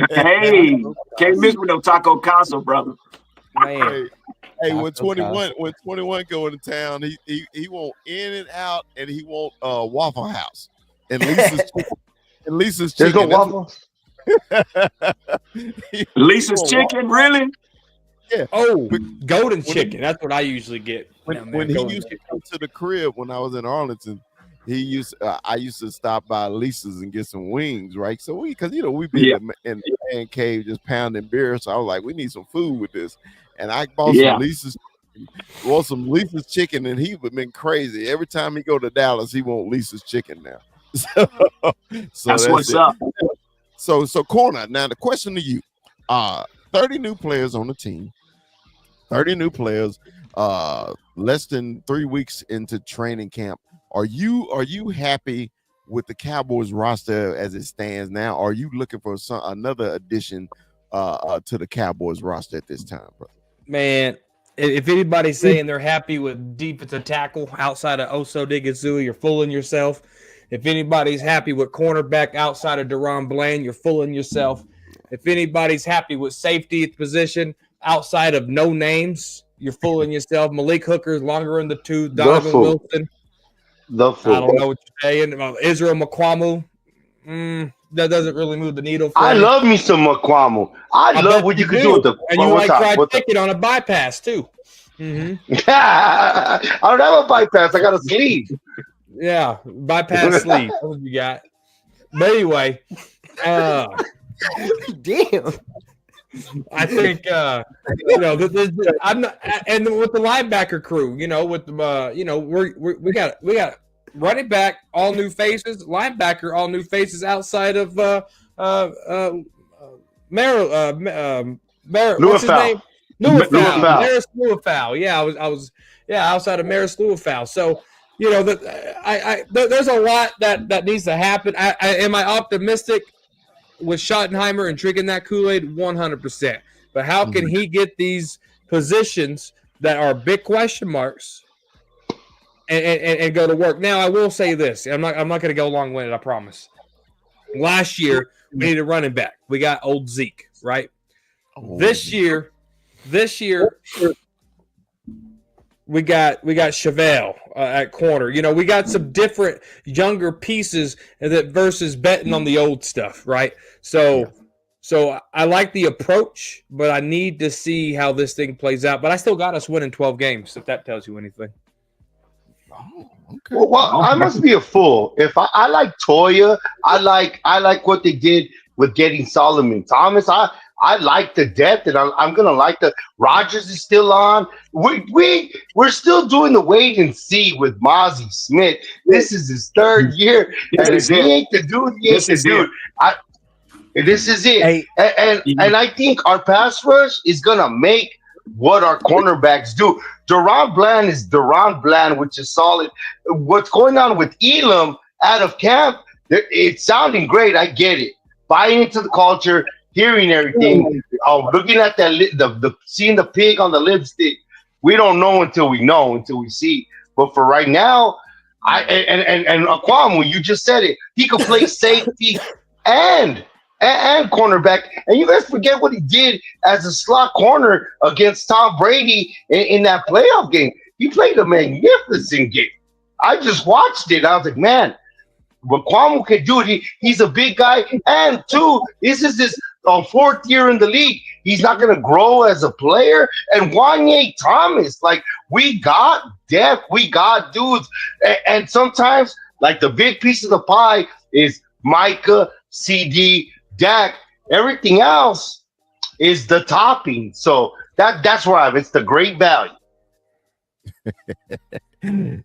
Hey, can't miss with no taco casa, brother. Man. Hey, when 21 go into town, he want In and Out and he want Waffle House and Lisa's chicken. There's no waffles. Lisa's chicken, really? Yeah. Oh, golden chicken. That's what I usually get. When he used to come to the crib when I was in Arlington, I used to stop by Lisa's and get some wings, right? So we been in the man cave just pounding beer. So I was like, we need some food with this. And I bought some Lisa's chicken, and he would been crazy. Every time he go to Dallas, he want Lisa's chicken now. So that's what's up. So corner. Now the question to you: 30 new players on the team. 30 new players. Less than 3 weeks into training camp. Are you happy with the Cowboys roster as it stands now? Or are you looking for another addition to the Cowboys roster at this time, brother? Man, if anybody's saying they're happy with defensive tackle outside of Oso Digizua, you're fooling yourself. If anybody's happy with cornerback outside of Deron Bland, you're fooling yourself. If anybody's happy with safety position outside of no names, you're fooling yourself. Malik Hooker's longer in the tooth. Donovan Wilson. I don't know what you're saying. Israel Mukuamu. That doesn't really move the needle for me. Love me some Mukuamu. I love what you can do with the and you like fried chicken on a bypass too. Mm-hmm. I don't have a bypass. I got a sleeve. Yeah, bypass sleeve. That's what you got. But anyway, damn. I think I'm not, and with the linebacker crew, with the we got running back, all new faces, linebacker, all new faces outside of what's his name? Maris Luafau. Yeah, I was outside of Maris Luafau. So there's a lot that needs to happen. Am I optimistic with Schottenheimer and drinking that Kool-Aid? 100%. But how can he get these positions that are big question marks and go to work? Now, I will say this. I'm not going to go long-winded, I promise. Last year, we needed a running back. We got old Zeke, right? This year, we got Chevelle at corner. We got some different younger pieces versus betting on the old stuff, right? So I like the approach, but I need to see how this thing plays out. But I still got us winning 12 games, if that tells you anything. Oh, okay. Well, I must be a fool. If I like Toya, I like what they did with getting Solomon Thomas. I like the depth, and I'm gonna like the Rodgers is still on. We're still doing the wait and see with Mozzie Smith. This is his third year, and if he ain't the dude, he ain't the dude. This is it. Hey. And I think our pass rush is gonna make what our cornerbacks do. Deron Bland is Deron Bland, which is solid. What's going on with Elam out of camp? It's sounding great. I get it. Buying into the culture, hearing everything, looking at that, seeing the pig on the lipstick. We don't know until we see. But for right now, and Aquamu, you just said it. He could play safety and cornerback. And you guys forget what he did as a slot corner against Tom Brady in that playoff game. He played a magnificent game. I just watched it. I was like, man, what Kwame can do it. He's a big guy. And two, this is his fourth year in the league. He's not going to grow as a player. And Wanye Thomas, like, we got depth. We got dudes. And sometimes, like, the big piece of the pie is Micah, CD, Dak. Everything else is the topping. So that's where it's the great value.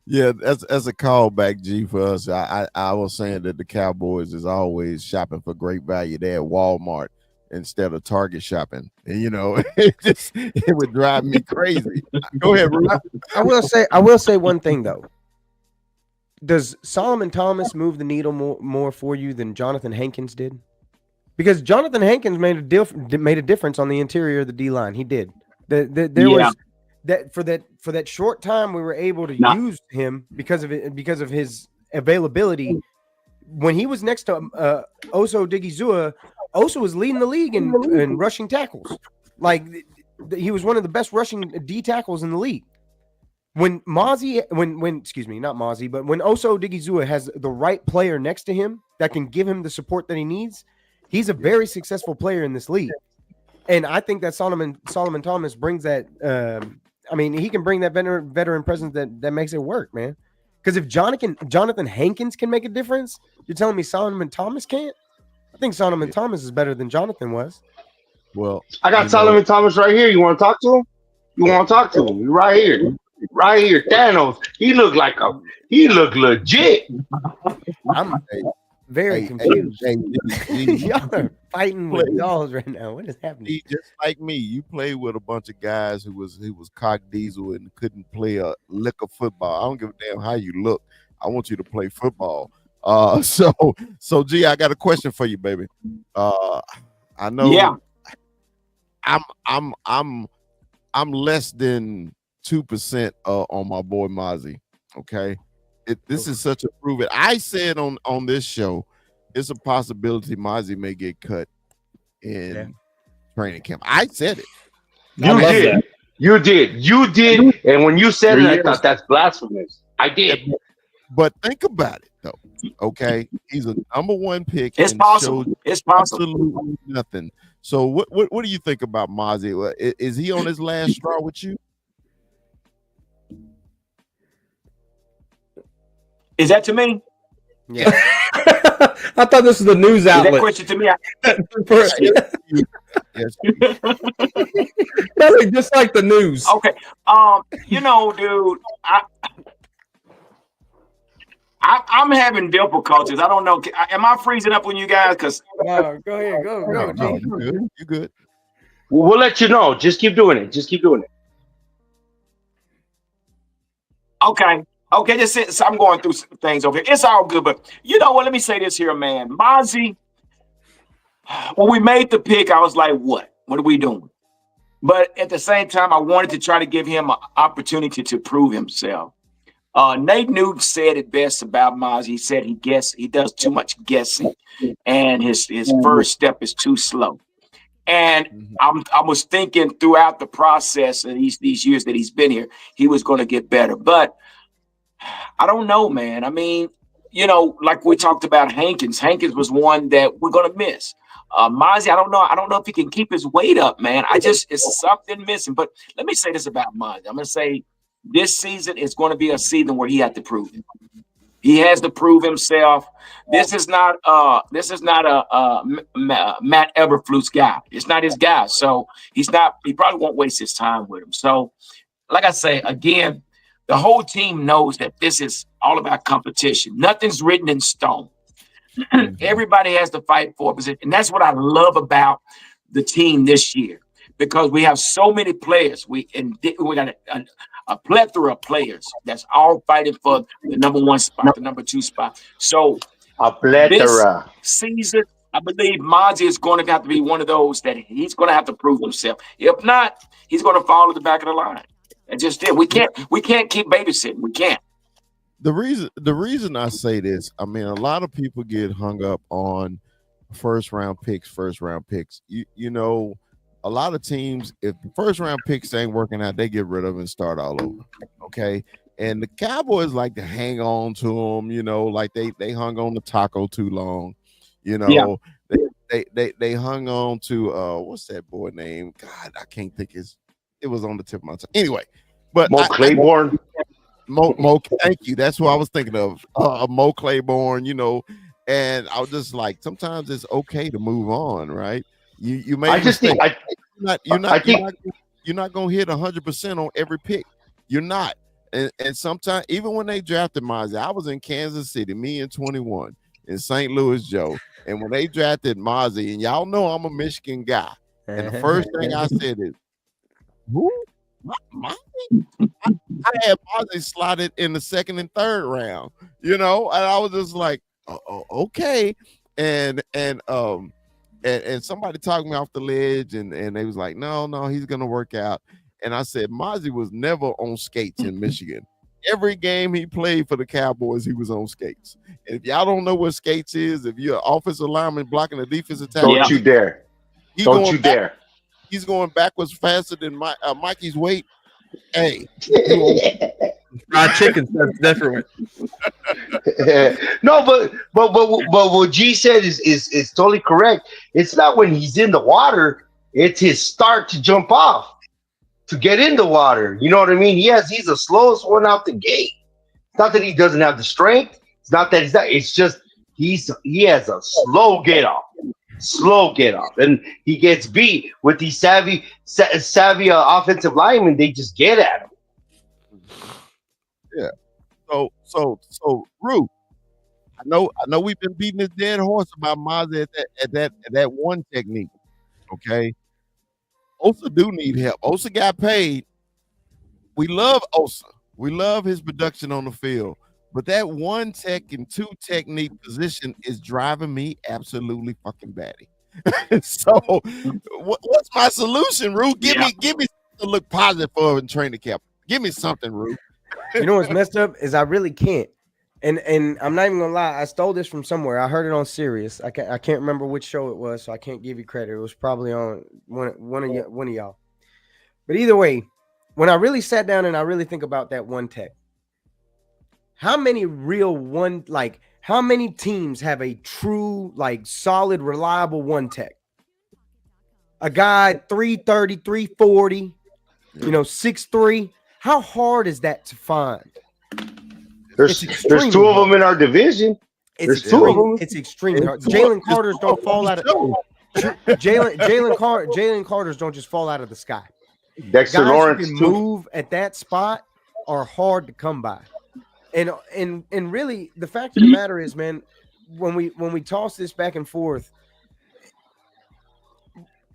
Yeah, that's a callback, G, for us. I was saying that the Cowboys is always shopping for great value there at Walmart instead of Target shopping. And it would drive me crazy. Go ahead, Ruth. I will say one thing though. Does Solomon Thomas move the needle more for you than Jonathan Hankins did? Because Jonathan Hankins made a difference on the interior of the D line. He did. There was that for that short time we were able to use him because of his availability. When he was next to Oso Digizua, Oso was leading the league in rushing tackles. Like, he was one of the best rushing D tackles in the league. When Oso Digizua has the right player next to him that can give him the support that he needs, he's a very successful player in this league. And I think that Solomon Thomas brings that. He can bring that veteran presence that makes it work, man. Because if Jonathan Hankins can make a difference, you're telling me Solomon Thomas can't? I think Solomon Thomas is better than Jonathan was. Well, I got Solomon Thomas right here. You want to talk to him? You want to talk to him? Right here. Right here. Thanos. He looked legit. I'm very confused. Y'all are fighting with dolls right now. What is happening? Just like me, you played with a bunch of guys who was cock diesel and couldn't play a lick of football. I don't give a damn how you look. I want you to play football. So G, I got a question for you, baby. I know. Yeah. I'm less than 2% on my boy Mozzie. Okay. This is such a prove it. I said on this show, it's a possibility Mozzie may get cut in training camp. I said it. You did. And when you said it, I thought that's blasphemous. I did. But think about it, though. Okay, he's a number one pick. It's possible. It's possible. Absolutely nothing. So what do you think about Mozzie? Is he on his last straw with you? Is that to me? Yeah. I thought this was the news outlet. That question to me. Yes. Just like the news. Okay. Dude, I'm having difficulties. I don't know. Am I freezing up on you guys? Because no, go ahead, go. No, you good. We'll let you know. Just keep doing it. Okay, so I'm going through some things over here. It's all good, but you know what? Let me say this here, man. Mozzie, when we made the pick, I was like, what? What are we doing? But at the same time, I wanted to try to give him an opportunity to prove himself. Nate Newton said it best about Mozzie. He said he does too much guessing, and his first step is too slow. And I was thinking throughout the process of these years that he's been here, he was going to get better. But I don't know, man. I mean, like we talked about Hankins. Hankins was one that we're going to miss. Mozzie, I don't know if he can keep his weight up, man. It's something missing. But let me say this about Mozzie. I'm going to say this season is going to be a season where he has to prove it. He has to prove himself. This is not a Matt Eberflus guy. It's not his guy. So he probably won't waste his time with him. So, like I say, again, the whole team knows that this is all about competition. Nothing's written in stone. Everybody has to fight for a position. And that's what I love about the team this year, because we have so many players. We got a plethora of players that's all fighting for the number one spot, the number two spot. So a plethora. This season, I believe Mozzie is going to have to be one of those that he's going to have to prove himself. If not, he's going to fall at the back of the line. It just did. We can't keep babysitting. We can't. The reason I say this, I mean, a lot of people get hung up on first round picks. You know, a lot of teams, if the first round picks ain't working out, they get rid of them and start all over. Okay. And the Cowboys like to hang on to them, you know, like they hung on the taco too long, you know. They hung on to what's that boy name? God, I can't think it was on the tip of my tongue. Anyway, but Mo Claiborne. Mo, thank you. That's what I was thinking of. Mo Claiborne, you know, and I was just like, sometimes it's okay to move on, right? You made you're not gonna hit 100% on every pick. You're not. And sometimes, even when they drafted Mozzie, I was in Kansas City, me and 21 in St. Louis, Joe. And when they drafted Mozzie, and y'all know I'm a Michigan guy, and the first thing I said is, who? Mozzie? I had Mozzie slotted in the second and third round, you know, and I was just like, okay. And somebody talked me off the ledge, and they was like, no, he's gonna work out. And I said, Mozzie was never on skates in Michigan. Every game he played for the Cowboys, he was on skates. And if y'all don't know what skates is, if you're an offensive lineman blocking a defensive tackle, don't you dare. He's going backwards faster than Mikey's weight. Hey. Fried chicken, that's different. No, but what G said is totally correct. It's not when he's in the water, it's his start to jump off. To get in the water, you know what I mean? He's the slowest one out the gate. It's not that he doesn't have the strength. It's not that he's not. It's just he has a slow get off, and he gets beat with these savvy offensive linemen. They just get at him. Yeah. So, Rue, I know we've been beating this dead horse about Mozzie at that one technique. Okay. Osa do need help. Osa got paid. We love Osa. We love his production on the field. But that one tech and two technique position is driving me absolutely fucking batty. So what's my solution, Rue? Give me something to look positive for in training camp. Give me something, Rue. You know what's messed up is I really can't. And I'm not even gonna lie, I stole this from somewhere. I heard it on Sirius. I can't remember which show it was, so I can't give you credit. It was probably on one of y'all. But either way, when I really sat down and I really think about that one tech, how many teams have a true, like, solid, reliable one tech? A guy 330, 340, 6'3". How hard is that to find? There's two of them in our division. It's extremely hard. Jalen Carter's don't fall out of Jalen Carter's don't just fall out of the sky. Dexter Guys Lawrence who can too. move at that spot are hard to come by. And really, the fact of the matter is, man, when we toss this back and forth,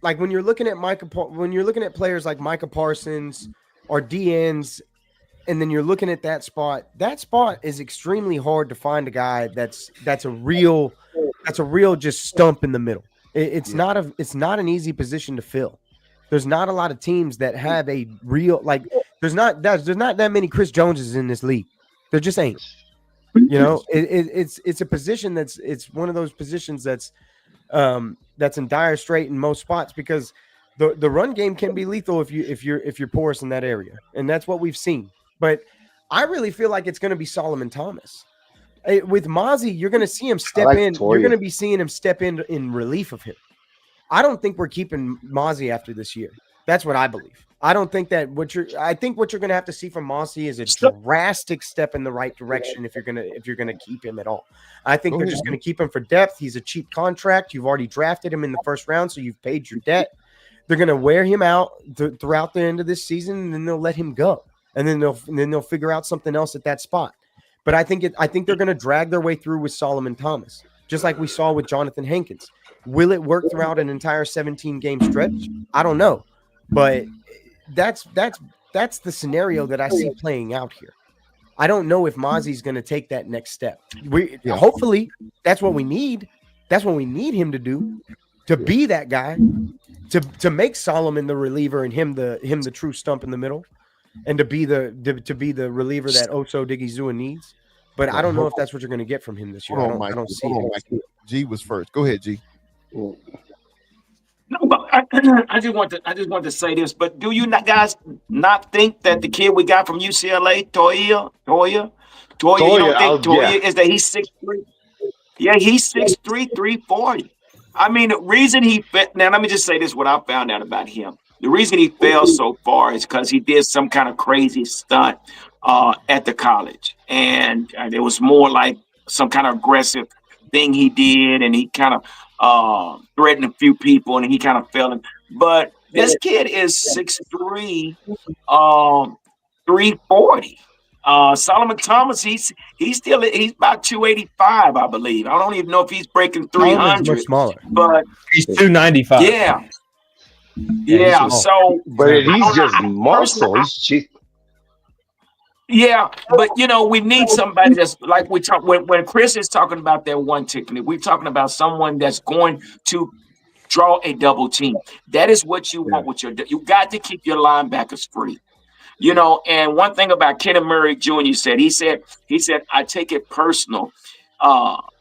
like when you're looking at players like Micah Parsons or DNs. And then you're looking at that spot. That spot is extremely hard to find a guy that's a real just stump in the middle. It's not an easy position to fill. There's not a lot of teams that have a real, like, there's not that many Chris Joneses in this league. There just ain't. It's a position it's one of those positions that's in dire strait in most spots because the run game can be lethal if you're porous in that area, and that's what we've seen. But I really feel like it's going to be Solomon Thomas. With Mozzie, you're going to see him step in. You're going to be seeing him step in relief of him. I don't think we're keeping Mozzie after this year. That's what I believe. I don't think that I think what you're going to have to see from Mozzie is a drastic step in the right direction if you're going to keep him at all. I think they're just going to keep him for depth. He's a cheap contract. You've already drafted him in the first round, so you've paid your debt. They're going to wear him out throughout the end of this season, and then they'll let him go. And then they'll figure out something else at that spot. But I think they're going to drag their way through with Solomon Thomas, just like we saw with Jonathan Hankins. Will it work throughout an entire 17-game stretch? I don't know, but that's the scenario that I see playing out here. I don't know if Mozzie's going to take that next step. Hopefully that's what we need. That's what we need him to do, to be that guy, to make Solomon the reliever and him the true stump in the middle. and to be the reliever that Oso Digizua needs. But I don't know if that's what you're going to get from him this year. I don't see it. G was first. Go ahead, G. No, but I just want to say this. But do you guys not think that the kid we got from UCLA, Toya, you don't think Toya is that he's 6'3"? Yeah, he's 6'3", 340. I mean, the reason he fit. Now, let me just say this: what I found out about him. The reason he fell so far is because he did some kind of crazy stunt at the college, and it was more like some kind of aggressive thing he did, and he kind of threatened a few people, and he kind of fell in. But this kid is 6'3", 340. Solomon Thomas, he's about 285, I believe. I don't even know if he's breaking 300. Much smaller, but he's 295. Yeah. So, but he's just muscle. He's cheap. Yeah, but we need somebody that's like we talk when Chris is talking about that one technique. We're talking about someone that's going to draw a double team. That is what you want with you got to keep your linebackers free. And one thing about Kenneth Murray Jr. he said, I take it personal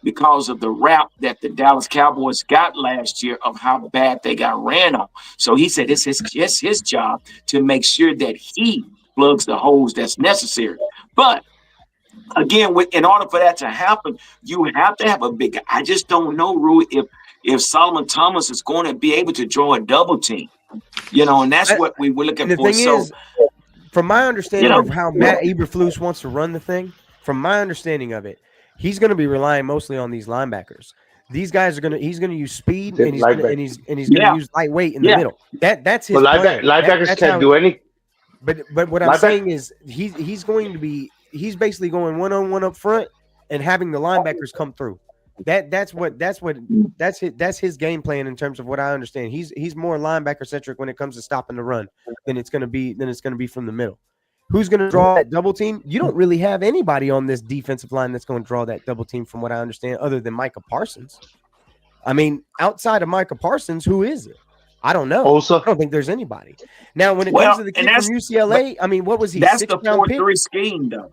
because of the rap that the Dallas Cowboys got last year of how bad they got ran on. So he said it's his job to make sure that he plugs the holes that's necessary. But again, in order for that to happen, you have to have a big guy. I just don't know, Rui, if Solomon Thomas is going to be able to draw a double team. And that's what we were looking for. From my understanding of how Matt Eberflus wants to run the thing, from my understanding of it, he's going to be relying mostly on these linebackers. These guys he's going to use speed and he's going to use lightweight in the middle. That's his plan. Linebackers can't do anything. But what I'm saying is he's basically going one-on-one up front and having the linebackers come through. That's his game plan in terms of what I understand. He's more linebacker centric when it comes to stopping the run than it's going to be from the middle. Who's going to draw that double team? You don't really have anybody on this defensive line that's going to draw that double team, from what I understand, other than Micah Parsons. I mean, outside of Micah Parsons, who is it? I don't know. I don't think there's anybody. Now, when it comes to the kid from UCLA, I mean, what was he? That's the 4-3 scheme, though.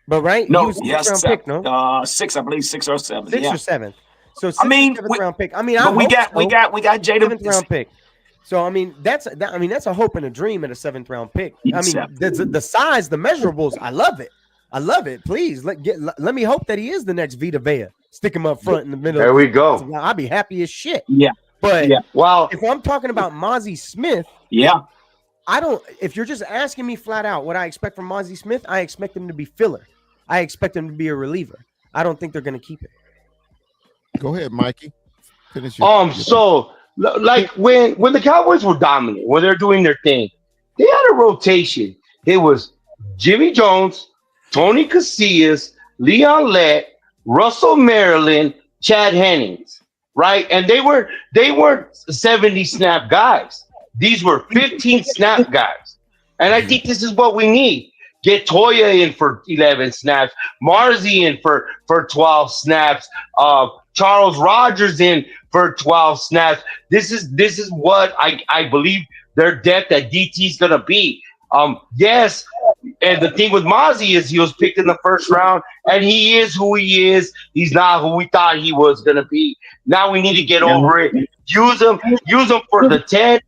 But right, no, he was sixth round pick, no, 6, I believe, 6 or 7, sixth or seventh. So seventh round pick. I mean, we got Jada, 7th round pick. So I mean, that's a hope and a dream at a 7th round pick. I mean, the size, the measurables, I love it. Please let me hope that he is the next Vita Vea. Stick him up front in the middle. There we go. I'll be happy as shit. Yeah, but if I'm talking about Mozzie Smith, if you're just asking me flat out what I expect from Mozzie Smith, I expect him to be filler. I expect him to be a reliever. I don't think they're going to keep it. Go ahead, Mikey. Finish so like when the Cowboys were dominant, when they're doing their thing, they had a rotation. It was Jimmy Jones, Tony Casillas, Leon Lett, Russell Maryland, Chad Hennings, right? And they weren't 70 snap guys. These were 15 snap guys. And I think this is what we need. Get Toya in for 11 snaps, Marzi in for 12 snaps, Charles Rogers in for 12 snaps. This is what I believe their depth at DT is gonna be. Yes, and the thing with Mozzie is he was picked in the first round, and he is who he is. He's not who we thought he was gonna be. Now we need to get over it. Use him for the 10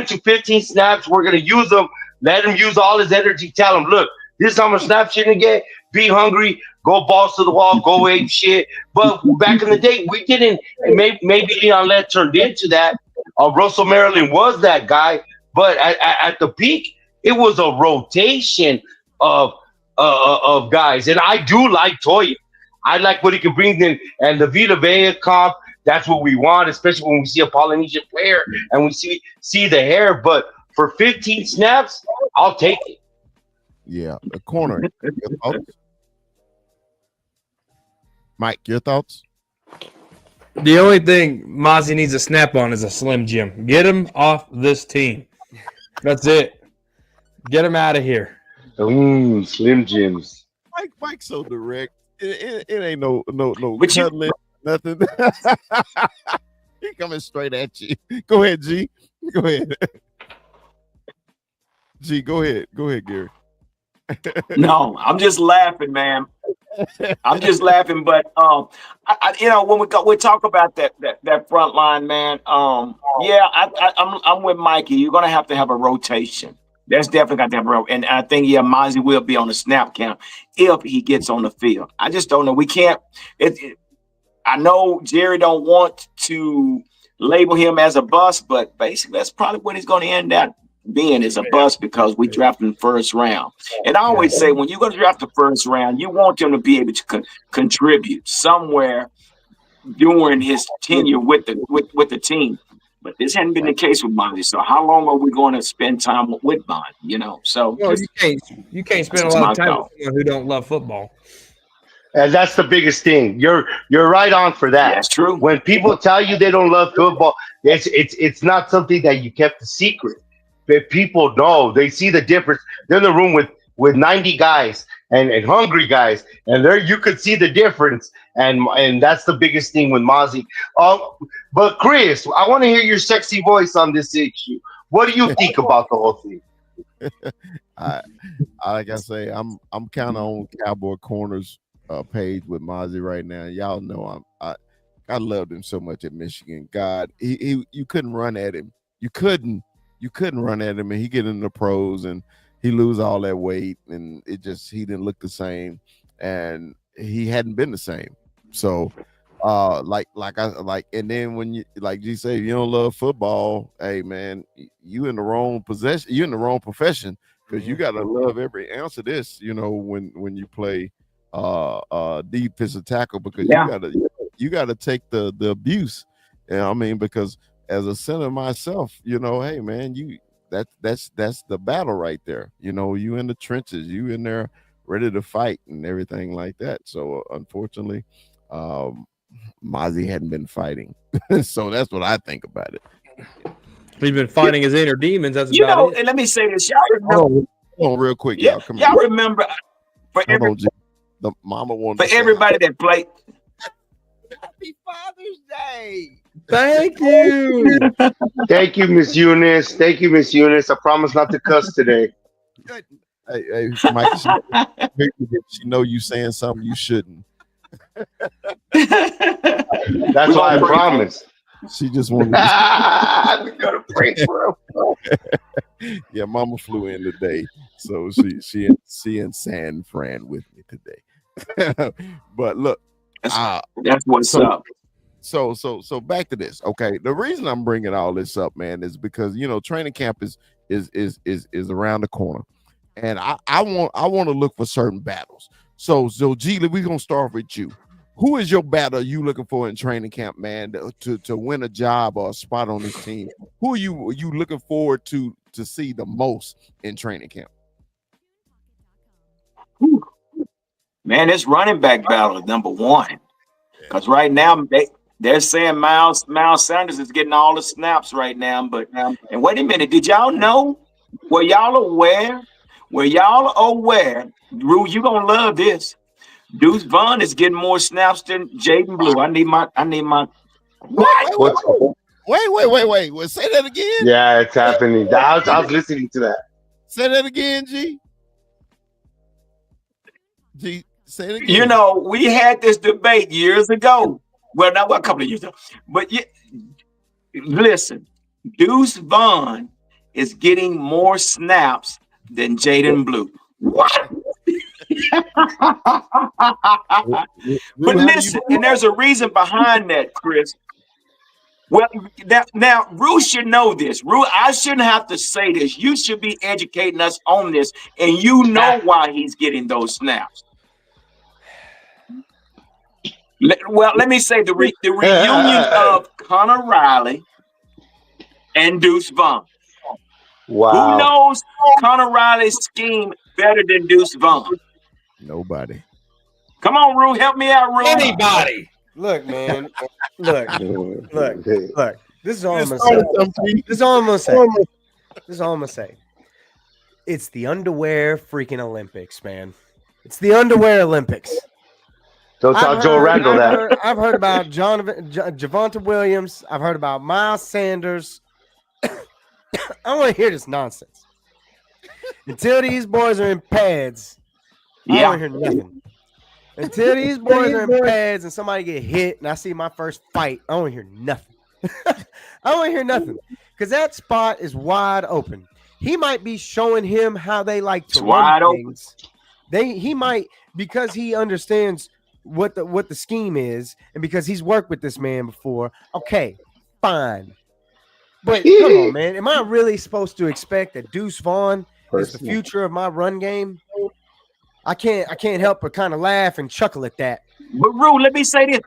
to 15 snaps. We're gonna use him. Let him use all his energy. Tell him, look, this is how much snaps you're gonna get. Be hungry. Go balls to the wall. Go ape shit. But back in the day, we didn't. Maybe Leon Lett turned into that. Russell Maryland was that guy. But at the peak, it was a rotation of guys. And I do like Toya. I like what he can bring in. And the Vita Vea comp, that's what we want, especially when we see a Polynesian player and we see the hair. But for 15 snaps, I'll take it. Yeah, the corner. Your thoughts? Mike, your thoughts? The only thing Mozzie needs a snap on is a Slim Jim. Get him off this team. That's it. Get him out of here. Slim Jims. Mike's so direct. It ain't no cuddling, nothing. He coming straight at you. Go ahead, G. Go ahead. G, go ahead, Gary. No, I'm just laughing, man. I'm just laughing, but when we talk about that front line, man, yeah, I'm with Mikey. You're gonna have to have a rotation. That's definitely got to have a rotation. And I think Mozzie will be on the snap count if he gets on the field. I just don't know. We can't. I know Jerry don't want to label him as a bust, but basically that's probably what he's going to end up being, is a bust, because we drafted in the first round. And I always say, when you're going to draft the first round, you want them to be able to contribute somewhere during his tenure with the team. But this hadn't been the case with Bonnie. So how long are we going to spend time with Bonnie? So you can't spend a lot of time with someone who don't love football. And that's the biggest thing. You're right on for that. That's true. When people tell you they don't love football, it's not something that you kept a secret. But people know, they see the difference. They're in the room with 90 guys and hungry guys, and there you could see the difference. And that's the biggest thing with Mozzie. But Chris, I want to hear your sexy voice on this issue. What do you think about the whole thing? Like I say, I'm kind of on Cowboy Corners page with Mozzie right now. Y'all know I loved him so much at Michigan. God, he you couldn't run at him. You couldn't run at him, and he get in the pros and he lose all that weight, and he didn't look the same, and he hadn't been the same. So and then when you, like G say, you don't love football, hey man, you in the wrong possession, you in the wrong profession, because you gotta love every ounce of this, when you play defensive tackle, because you gotta take the abuse. Because as a center myself, hey man, that's the battle right there. You in the trenches, you in there ready to fight and everything like that. So unfortunately, Mozzie hadn't been fighting. So that's what I think about it. He's been fighting his inner demons. That's about it. And let me say this, y'all remember. Hold on real quick, y'all. Come y'all on. remember for the mama wanted for everybody that played. Happy Father's Day. Thank you. Thank you, Miss Eunice. Thank you, Miss Eunice. I promise not to cuss today. Hey, Mike, she know you saying something you shouldn't. That's why I promise. She just wanted to go to pray for him. Yeah, Mama flew in today, so she in San Fran with me today. But look, that's what's up. So back to this. Okay, the reason I'm bringing all this up, man, is because training camp is around the corner, and I want to look for certain battles. So G, we're gonna start with you. Who is your battle you looking for in training camp, man, to win a job or a spot on this team? Who are you looking forward to see the most in training camp? Man, this running back battle is number one. Because right now they're saying Miles Sanders is getting all the snaps right now. But and wait a minute, did y'all know? Were y'all aware? Rue, you gonna love this. Deuce Vaughn is getting more snaps than Jaden Blue. I need my what? Wait. Well, say that again. Yeah, it's happening. I was listening to that. Say that again, G. G, say it again. We had this debate years ago. Well, not a couple of years ago. But listen, Deuce Vaughn is getting more snaps than Jaden Blue. What? But listen, and there's a reason behind that, Chris. Well, now Rue should know this. Rue, I shouldn't have to say this. You should be educating us on this, and you know why he's getting those snaps. Well, let me say the reunion of Connor Riley and Deuce Vaughn. Wow. Who knows Connor Riley's scheme better than Deuce Vaughn? Nobody. Come on, Rue. Help me out, Rue. Anybody. Look, man. Look. This is all I'm gonna say. This is all I'm gonna say. It's the underwear freaking Olympics, man. It's the underwear Olympics. Don't tell Joe Randall that. I've heard about Javonte Williams. I've heard about Miles Sanders. I don't want to hear this nonsense. Until these boys are in pads, I don't hear nothing. Until these boys are in pads and somebody get hit and I see my first fight, I don't hear nothing. I don't hear nothing because that spot is wide open. He might be showing him how they like to run things. He might, because he understands what the scheme is and because he's worked with this man before. Okay, fine. But come on, man. Am I really supposed to expect that Deuce Vaughn is the future of my run game? I can't help but kind of laugh and chuckle at that. But Rue, let me say this.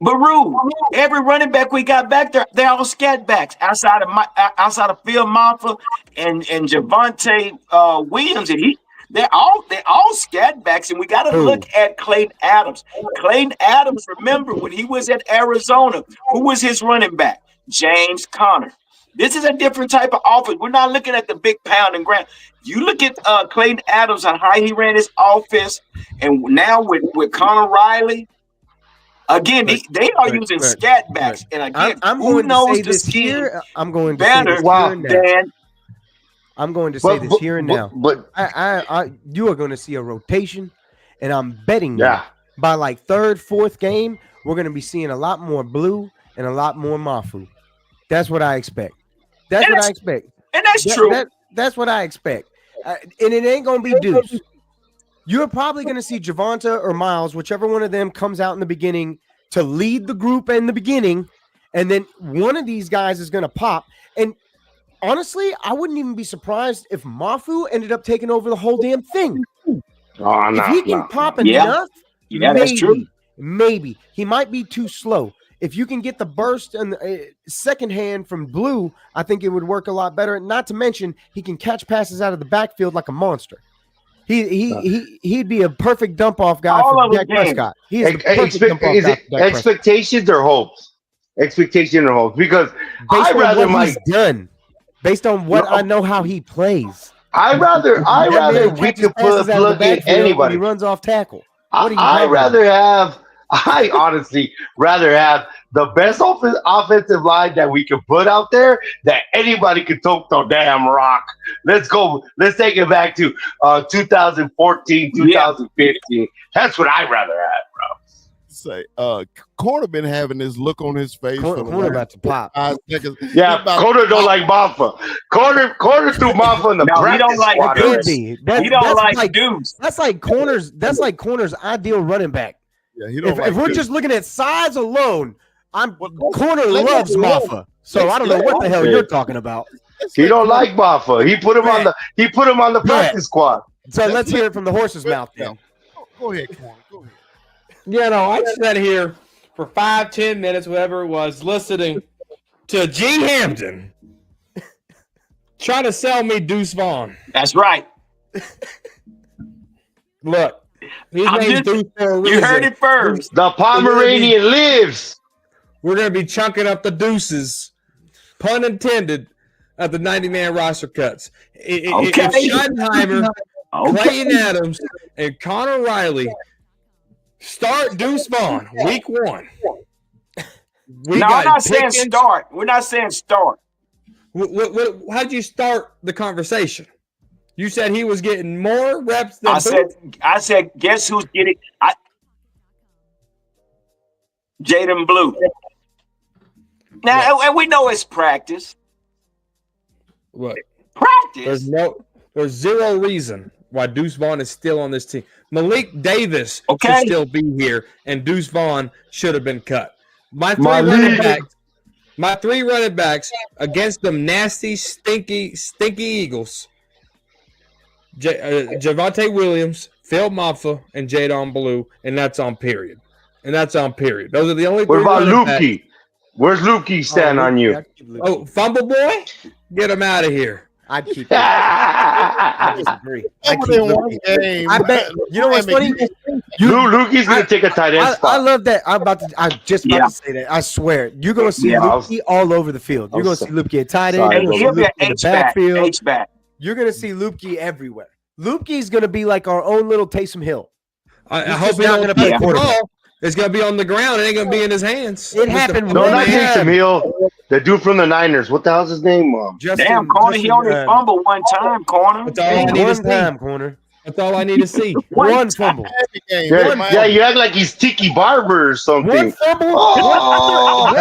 But Rue, every running back we got back there, they're all scat backs outside of Phil Maffa and Javonte Williams, and they're all scat backs, and we got to look at Clayton Adams. Clayton Adams, remember when he was at Arizona, who was his running back? James Conner. This is a different type of offense. We're not looking at the big pound and ground. You look at Clayton Adams and how he ran his offense, and now with Connor Riley. Again, they are using scat backs, and again, who knows the scheme? I'm going to better say this than. I'm going to say this here and now. But you are going to see a rotation, and I'm betting by like third, fourth game, we're going to be seeing a lot more Blue and a lot more Mafu. That's what I expect. That's what I expect, and that's true. That's what I expect, and it ain't going to be Deuce. You're probably going to see Javonte or Miles, whichever one of them comes out in the beginning to lead the group in the beginning, and then one of these guys is going to pop. And honestly, I wouldn't even be surprised if Mafu ended up taking over the whole damn thing. If he can pop enough, that's true. Maybe he might be too slow. If you can get the burst and second hand from Blue, I think it would work a lot better. Not to mention, he can catch passes out of the backfield like a monster. He'd be a perfect dump off guy for Dak Prescott. He is the perfect dump off guy for Dak expectations or hopes? Expectation or hopes? Because I rather he's done based on what I know how he plays. I rather we could plug in anybody. He runs off tackle. I honestly rather have the best offensive line that we can put out there that anybody can tote the damn rock. Let's go. Let's take it back to 2014, 2015. That's what I'd rather have, bro. Say, Corner been having this look on his face. Corner about to pop. Yeah, Corner don't like Maffa. Corner threw Maffa in the practice. He don't like squad. He don't like dudes. That's like Corner's ideal running back. Yeah, he don't if we're just looking at size alone, Corner loves Maffa. So I don't know what the hell you're talking about. He don't like Maffa. He put him on the practice squad. So let's hear it from the horse's mouth then. Go ahead, Corner. Go ahead. Yeah, no, I sat here for 5-10 minutes, whatever it was, listening to G. Hampton trying to sell me Deuce Vaughn. That's right. Look, his name's Deuce for a reason. You heard it first. The Pomeranian lives. We're going to be chunking up the deuces, pun intended, at the 90-man roster cuts. If Schottenheimer, Clayton Adams, and Connor Riley start Deuce Vaughn week 1. I'm not saying start. We're not saying start. How'd you start the conversation? You said he was getting more reps than I said, guess who's getting Jaden Blue. Now, and we know it's practice. Look, practice. There's zero reason why Deuce Vaughn is still on this team. Malik Davis should still be here, and Deuce Vaughn should have been cut. My three running backs against them nasty, stinky Eagles. Javonte Williams, Phil Maffa, and Jadon Blue, and that's on period. Those are the only. What about Lukey? Where's Lukey stand on you? Oh, fumble boy, get him out of here. I'd keep it. I disagree. I bet. You know what's funny? Lukey's gonna take a tight end spot. I love that. I'm just about to say that. I swear, you're gonna see Lukey all over the field. You're gonna see Lukey at tight end. You're gonna see Lukey in the backfield. You're gonna see Lukey everywhere. Lukey's gonna be like our own little Taysom Hill. I hope he's not gonna play quarterback. It's gonna be on the ground. It ain't gonna be in his hands. It happened. No, not man. Taysom Hill. The dude from the Niners. What the hell's his name? Damn, corner. He only fumbled one time, corner. That's all I need to see. Corner. That's all I need to see. One fumble. Yeah, you act like he's Tiki Barber or something. One fumble. Oh!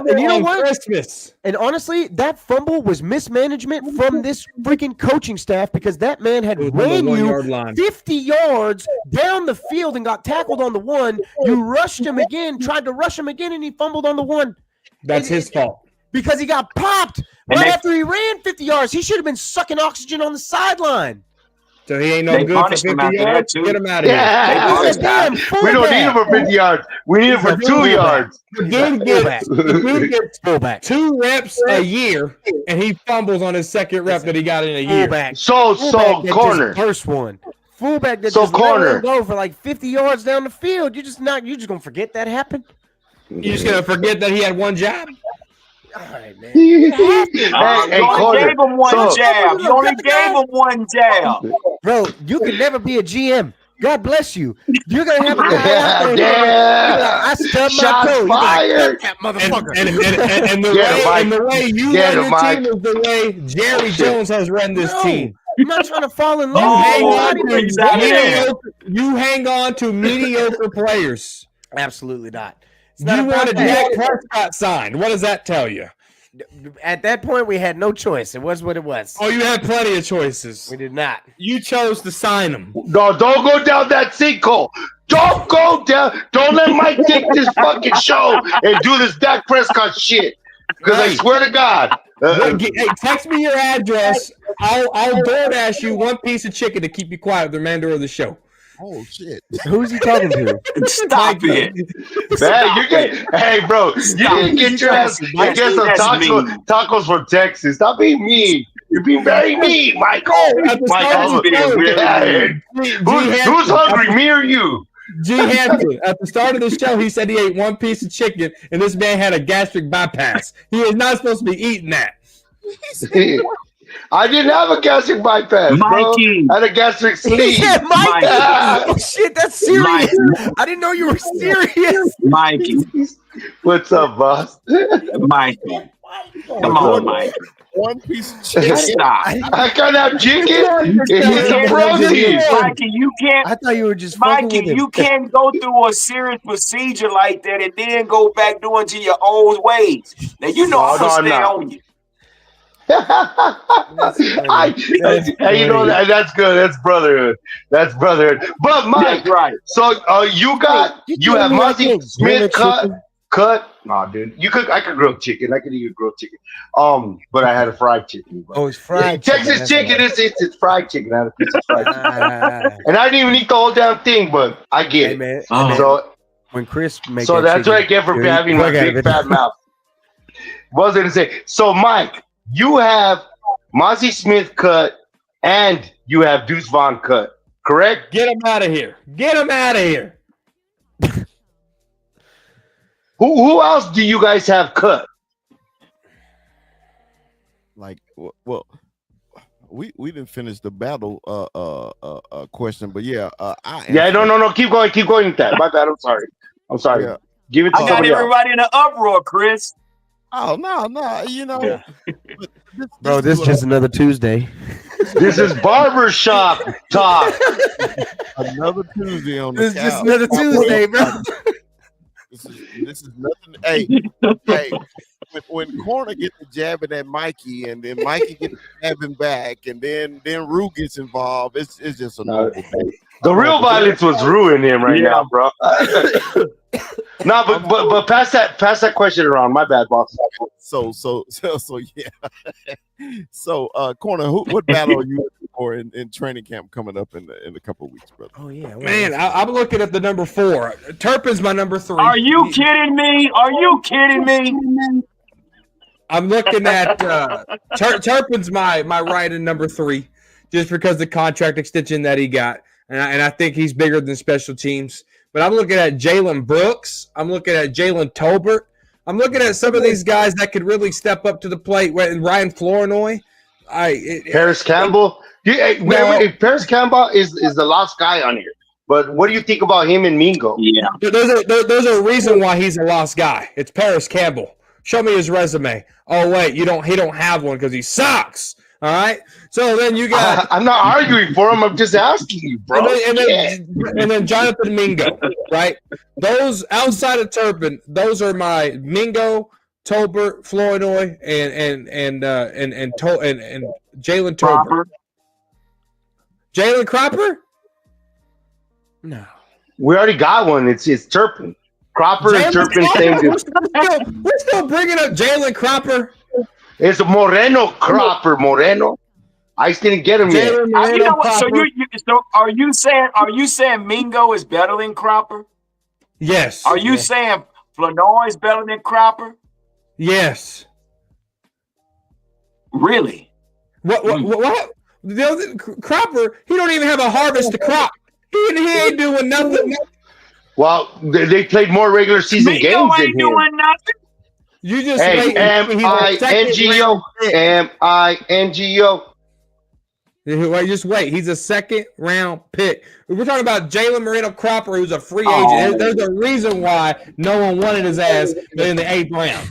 And you know what? Christmas. And honestly, that fumble was mismanagement from this freaking coaching staff because that man had ran you 50 yards down the field and got tackled on the one. You rushed him again, tried to rush him again, and he fumbled on the one. That's his fault. Because he got popped right after he ran 50 yards. He should have been sucking oxygen on the sideline. So he ain't no good for 50 yards. Get him out of here. We don't need him for 50 yards. We need him for 2 yards. The dude gets 2 reps a year, and he fumbles on his second rep that he got in a year. Fullback. So corner. First one. Fullback that So just corner. let him go for like 50 yards down the field. You're just gonna forget that happened? You're just gonna forget that he had one job? All right, man. You only gave him one jab. You only gave him one jab. Bro, you can never be a GM. God bless you. You're gonna have a guy out there. I stubbed my toe. Fired. That motherfucker. And the way you run your team is the way Jerry Jones has run this team. I'm not trying to fall in love. You hang on to mediocre players. Absolutely not. You wanted Dak Prescott signed. What does that tell you? At that point, we had no choice. It was what it was. Oh, you had plenty of choices. We did not. You chose to sign him. No, don't go down that sinkhole. Don't go down. Don't let Mike take this fucking show and do this Dak Prescott shit. Because I swear to God. Hey, text me your address. I'll DoorDash you one piece of chicken to keep you quiet the remainder of the show. Oh shit! Who's he talking to? Stop it, man! You get, hey, bro, you didn't get your ass. You get some tacos from Texas. Stop being mean. You're being very mean, Michael. Who's hungry, me or you? G. Hampton, at the start of the show, he said he ate one piece of chicken, and this man had a gastric bypass. He is not supposed to be eating that. I didn't have a gastric bypass, Mikey. bro. I had a gastric sleeve. Yeah, Mikey. Oh, shit, that's serious. Mikey. I didn't know you were serious. Mikey. What's up, boss? Mikey. Come on, Mike. One piece of chicken. Stop. I can't have chicken. It's a protein. Mikey, you can't. I thought you were just Mikey, you can't go through a serious procedure like that and then go back doing to your old ways. Now, you know I'm going to stay on you. Hey, you know that's good. That's brotherhood. That's brotherhood. But Mike, that's right. So you have Mozzie Smith cut. Nah, dude. I could grill chicken. I could eat grilled chicken. But I had a fried chicken. Bro. Oh, it's fried. Texas chicken. It's fried chicken. I had a piece of fried chicken. And I didn't even eat the whole damn thing, but I get it. Man. So when Chris makes that's what I get for having my big fat mouth. What was I gonna say? So Mike, you have Mozzie Smith cut and you have Deuce Vaughn cut, correct? Get him out of here. Get him out of here. Who else do you guys have cut? Like, well, we didn't finish the battle question, but yeah, no, keep going with that. My bad. I'm sorry. Yeah. Give it to somebody else. I got everybody in an uproar, Chris. Oh no, you know. Yeah. Bro, this is just another Tuesday. This is barbershop talk. Another Tuesday on the This is just another Tuesday, bro. This is nothing. Hey, when Corner gets to jabbing at Mikey, and then Mikey gets to jabbing back, and then Rue gets involved, it's just a normal thing. The real violence was ruining him right now, bro. No, but pass that question around. My bad, boss. So yeah. So Corner, what battle are you looking for in training camp coming up in a couple of weeks, brother? Oh yeah, man, I'm looking at the number 4. Turpin's my number 3. Are you kidding me? I'm looking at Turpin's my right in number 3, just because the contract extension that he got, and I think he's bigger than special teams. But I'm looking at Jalen Brooks. I'm looking at Jalen Tolbert. I'm looking at some of these guys that could really step up to the plate. Ryan Flournoy. Paris Campbell. Paris Campbell is the last guy on here. But what do you think about him and Mingo? Yeah. There's a reason why he's a lost guy. It's Paris Campbell. Show me his resume. Oh wait, he don't have one because he sucks. All right. So then you got. I'm not arguing for him. I'm just asking you, bro. And then Jonathan Mingo, right? Those outside of Turpin, those are my Mingo, Tolbert, Flournoy, and Jalen Tolbert. Jalen Cropper? No. We already got one. It's Turpin. Cropper and Turpin same. We're still bringing up Jalen Cropper. It's Moreno Cropper. Moreno. I just didn't get him yet. You know what? So are you saying Mingo is better than Cropper? Yes. Are you saying Flournoy is better than Cropper? Yes. Really? What? The other Cropper, he don't even have a harvest to crop. He ain't doing nothing. Well, they played more regular season Mingo games than ain't him. doing nothing. You just wait. M-I-N-G-O. M-I-N-G-O. Wait, just wait. He's a second-round pick. We're talking about Jalen Moreno Cropper, who's a free agent. There's a reason why no one wanted his ass in the 8th round.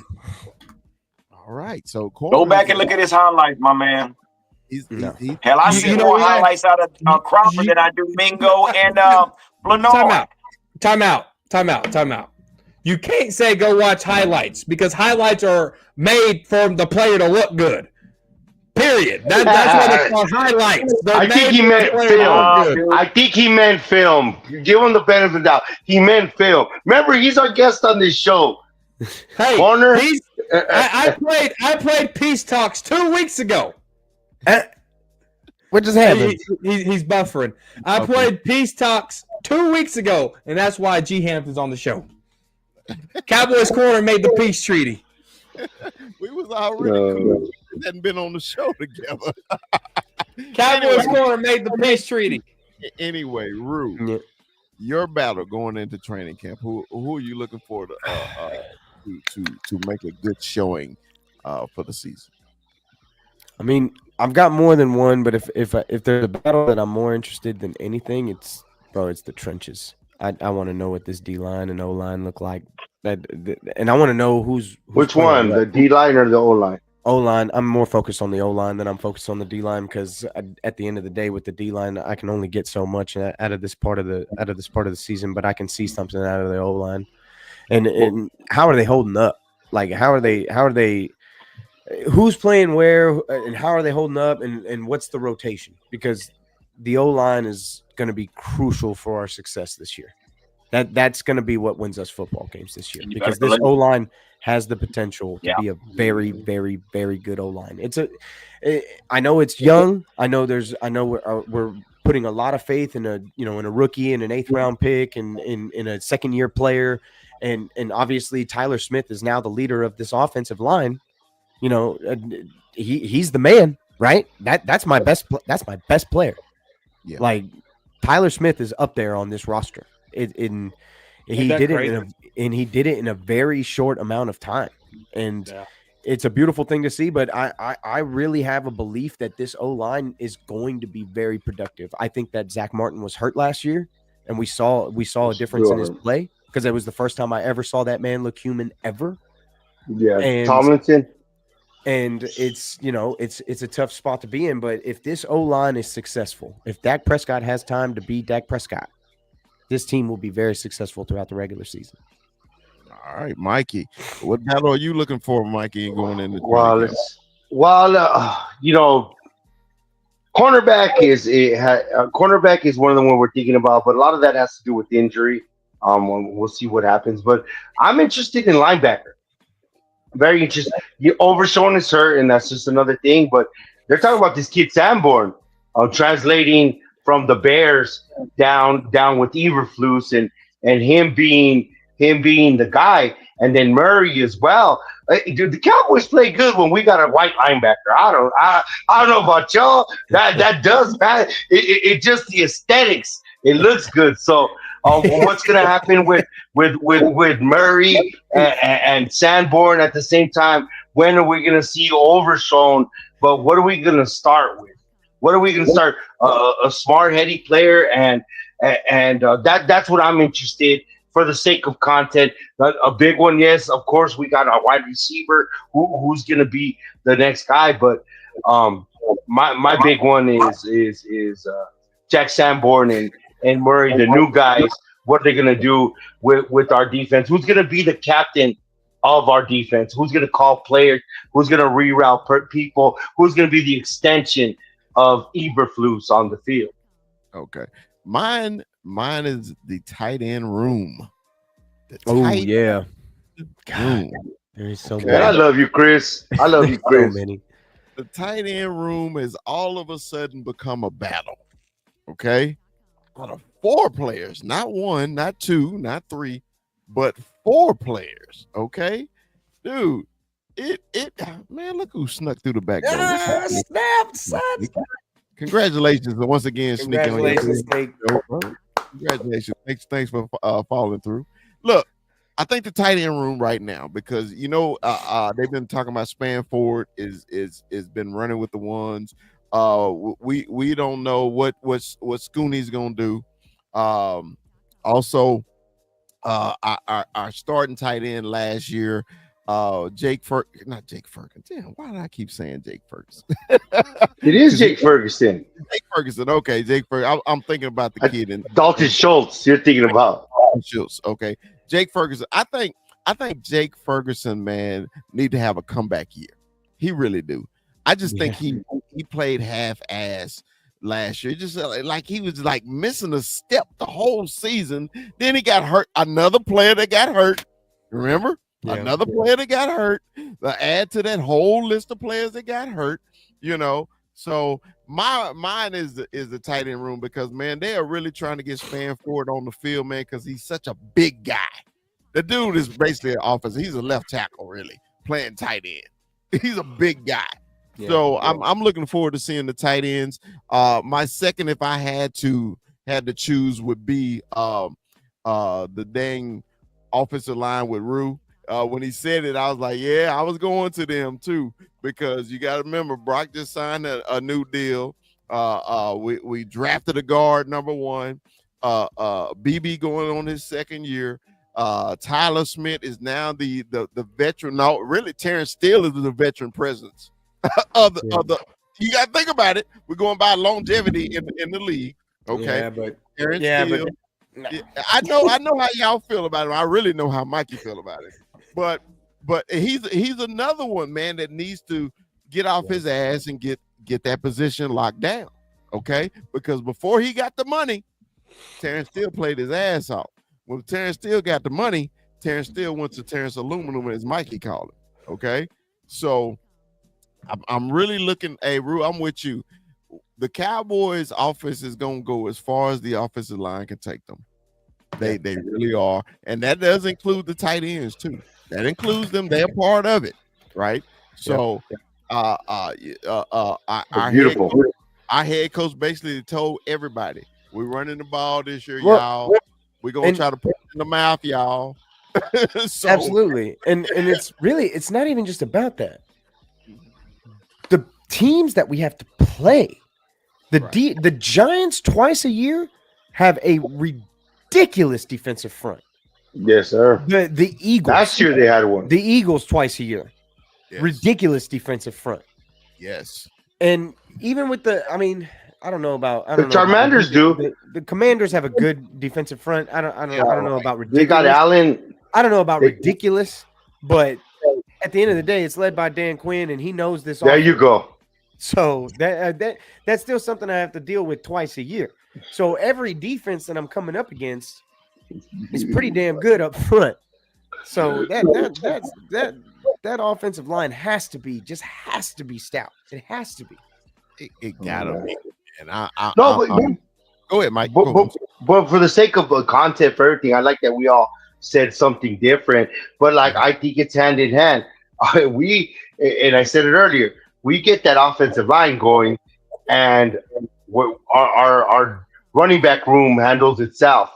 All right. So go back and look at his highlights, my man. Hell, I see more highlights out of Cropper than I do Mingo and Flournoy. Time out. You can't say go watch highlights because highlights are made for the player to look good. Period. That's why they call highlights. I think he meant film. I think he meant film. Give him the benefit of the doubt. He meant film. Remember, he's our guest on this show. Hey, Warner. I played Peace Talks 2 weeks ago. What just happened? He's buffering. I played Peace Talks 2 weeks ago, and that's why G Hampton's on the show. Cowboys Corner made the peace treaty. We was already cool. We hadn't been on the show together. Cowboys Corner made the peace treaty. Anyway, Rue, your battle going into training camp. Who are you looking for to make a good showing for the season? I mean, I've got more than one, but if there's a battle that I'm more interested than anything, it's the trenches. I want to know what this D line and O line look like. And I want to know who's which one, the D line or the O line? O line. I'm more focused on the O line than I'm focused on the D line because at the end of the day, with the D line, I can only get so much out of this part of the season, but I can see something out of the O line. And how are they holding up? Like how are they? Who's playing where and how are they holding up and what's the rotation? Because the O-line is going to be crucial for our success this year. That's going to be what wins us football games this year because this O-line has the potential to be a very, very, very good O-line. I know it's young. I know we're putting a lot of faith in a rookie and an 8th round pick and in a second-year player. And obviously Tyler Smith is now the leader of this offensive line. You know, he's the man, right? That's my best player. Yeah. Like Tyler Smith is up there on this roster. He did it in a very short amount of time, and it's a beautiful thing to see. But I really have a belief that this O line is going to be very productive. I think that Zach Martin was hurt last year, and we saw a difference in his play because it was the first time I ever saw that man look human ever. Yeah, and Tomlinson. And it's a tough spot to be in. But if this O-line is successful, if Dak Prescott has time to be Dak Prescott, this team will be very successful throughout the regular season. All right, Mikey. What battle are you looking for, Mikey, going into cornerback is one of the ones we're thinking about, but a lot of that has to do with injury. We'll see what happens. But I'm interested in linebacker. Very interesting. Overshown is hurt, and that's just another thing. But they're talking about this kid Sanborn, translating from the Bears down with Eberflus, and him being the guy, and then Murray as well. Dude, the Cowboys play good when we got a white linebacker. I don't know about y'all. That does matter. It just the aesthetics. It looks good. So. What's going to happen with Murray and Sanborn at the same time? When are we going to see Overshown? But what are we going to start with? What are we going to start? A smart, heady player and and that's what I'm interested for the sake of content. A big one, yes, of course, we got our wide receiver who's going to be the next guy, but my big one is Jack Sanborn and Murray, the new guys. What are they going to do with our defense? Who's going to be the captain of our defense? Who's going to call players? Who's going to reroute people? Who's going to be the extension of Eberflus on the field? Okay. Mine is the tight end room. Yeah. God, there is so Okay. Man, I many. love you, Chris. I love you, So Chris. many. The tight end room has all of a sudden become a battle. Okay. Out of 4 players, not 1, not 2, not 3, but 4 players. Okay. Dude, man, look who snuck through the back door. Snap, son. Congratulations once again, sneaking on your Congratulations, Snake. Congratulations. Thanks for following through. Look, I think the tight end room right now, because they've been talking about Spanford is been running with the ones. We don't know what Scooney's gonna do. Also, our starting tight end last year, not Jake Ferguson. Damn, why did I keep saying Jake Ferguson? It is Jake Ferguson. Jake Ferguson. Okay, Jake Ferguson. I'm thinking about the kid in Dalton Schultz. You're thinking about Schultz. Okay, Jake Ferguson. I think Jake Ferguson, man, need to have a comeback year. He really do. I just think he played half-ass last year. Just like he was like missing a step the whole season. Then he got hurt. Another player that got hurt. Remember? Yeah. Another player that got hurt. Add to that whole list of players that got hurt. So mine is the tight end room, because man, they are really trying to get Spanford on the field, man, because he's such a big guy. The dude is basically an offensive. He's a left tackle, really, playing tight end. He's a big guy. Yeah, So yeah. I'm looking forward to seeing the tight ends. My second, if I had to choose, would be the dang offensive line with Rue. When he said it, I was like, yeah, I was going to them too, because you got to remember, Brock just signed a new deal. We drafted a guard, number 1. BB going on his second year. Tyler Smith is now the veteran. No, really, Terrence Steele is the veteran presence of the. You got to think about it. We're going by longevity in the league. Okay, Yeah, but Terrence yeah, Steele. but I know how y'all feel about him. I really know how Mikey feel about it. But he's another one, man, that needs to get off his ass and get that position locked down. Okay, because before he got the money, Terrence Steele played his ass off. When Terrence Steele got the money, Terrence Steele went to Terrence Aluminum, as Mikey called it. Okay, so I'm really looking. Hey, Rue, I'm with you. The Cowboys' offense is gonna go as far as the offensive line can take them. They really are, and that does include the tight ends too. That includes them. They're part of it, right? So, our head coach basically told everybody, "We're running the ball this year, y'all. We're gonna try to put it in the mouth, y'all." So, absolutely, and it's not even just about that. The teams that we have to play, the Giants twice a year have a ridiculous defensive front. Yes, sir. The Eagles. Last year they had one. The Eagles twice a year. yes. Ridiculous defensive front. Yes. And even with I don't know about The Charmanders do. The Commanders have a good defensive front. I don't know about ridiculous. They got Allen. I don't know about ridiculous, but at the end of the day, it's led by Dan Quinn, and he knows this. There you go. So that's still something I have to deal with twice a year. So every defense that I'm coming up against is pretty damn good up front. So that offensive line has to be stout. It has to be. It gotta be. And go ahead, Mike. But for the sake of content for everything, I like that we all said something different. But like, I think it's hand in hand. And I said it earlier, we get that offensive line going, and our running back room handles itself.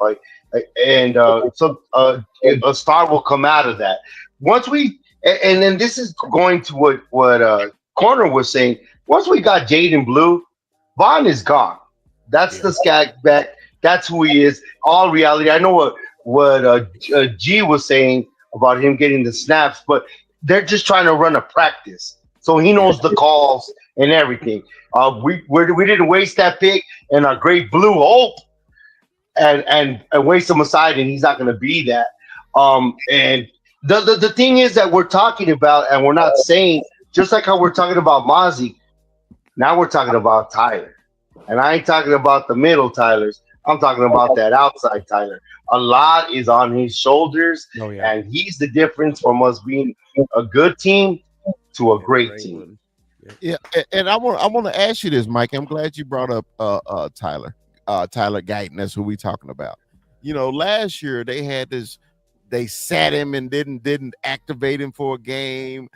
So a star will come out of that. Once and then this is going to what Corner was saying. Once we got Jaden Blue, Vaughn is gone. That's the scat back. That's who he is. All reality. I know what G was saying about him getting the snaps, but they're just trying to run a practice, so he knows the calls and everything. We didn't waste that pick and our great blue hope and waste him aside, and he's not going to be that. And the thing is that we're talking about, and we're not saying, just like how we're talking about Mozzie, now we're talking about Tyler. And I ain't talking about the middle Tylers. I'm talking about that outside Tyler. A lot is on his shoulders, and he's the difference from us being a good team to a great team. Yeah, and I want to ask you this, Mike. I'm glad you brought up Tyler Guyton. That's who we talking about. You know, last year they had this. They sat him and didn't activate him for a game.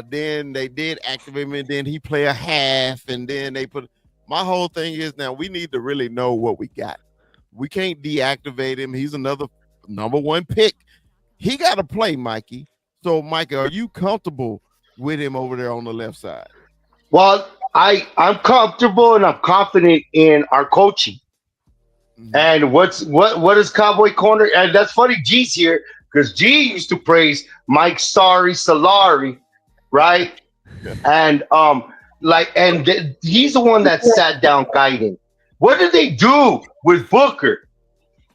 Then they did activate him, and then he play a half, and then they put. My whole thing is now we need to really know what we got. We can't deactivate him. He's another number one pick. He got to play, Mikey. So, Mikey, are you comfortable with him over there on the left side? Well, I'm comfortable and I'm confident in our coaching. Mm-hmm. And what is Cowboy Corner? And that's funny, G's here because G used to praise Mike Solari, right? And he's the one that sat down guiding. What did they do with Booker?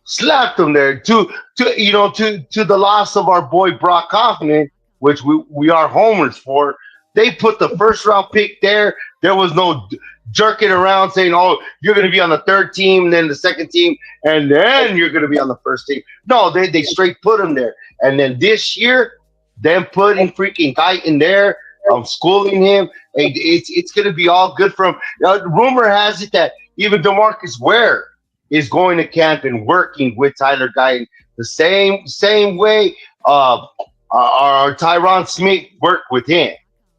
Slapped him there to the loss of our boy Brock Hoffman, which we are homers for. They put the first round pick there. There was no jerking around saying, "Oh, you're going to be on the third team, then the second team, and then you're going to be on the first team." No, they straight put him there. And then this year, them putting freaking Guyton there. Schooling him, and it's going to be all good for him. Rumor has it that even DeMarcus Ware is going to camp and working with Tyler Guyton the same way our Tyron Smith worked with him,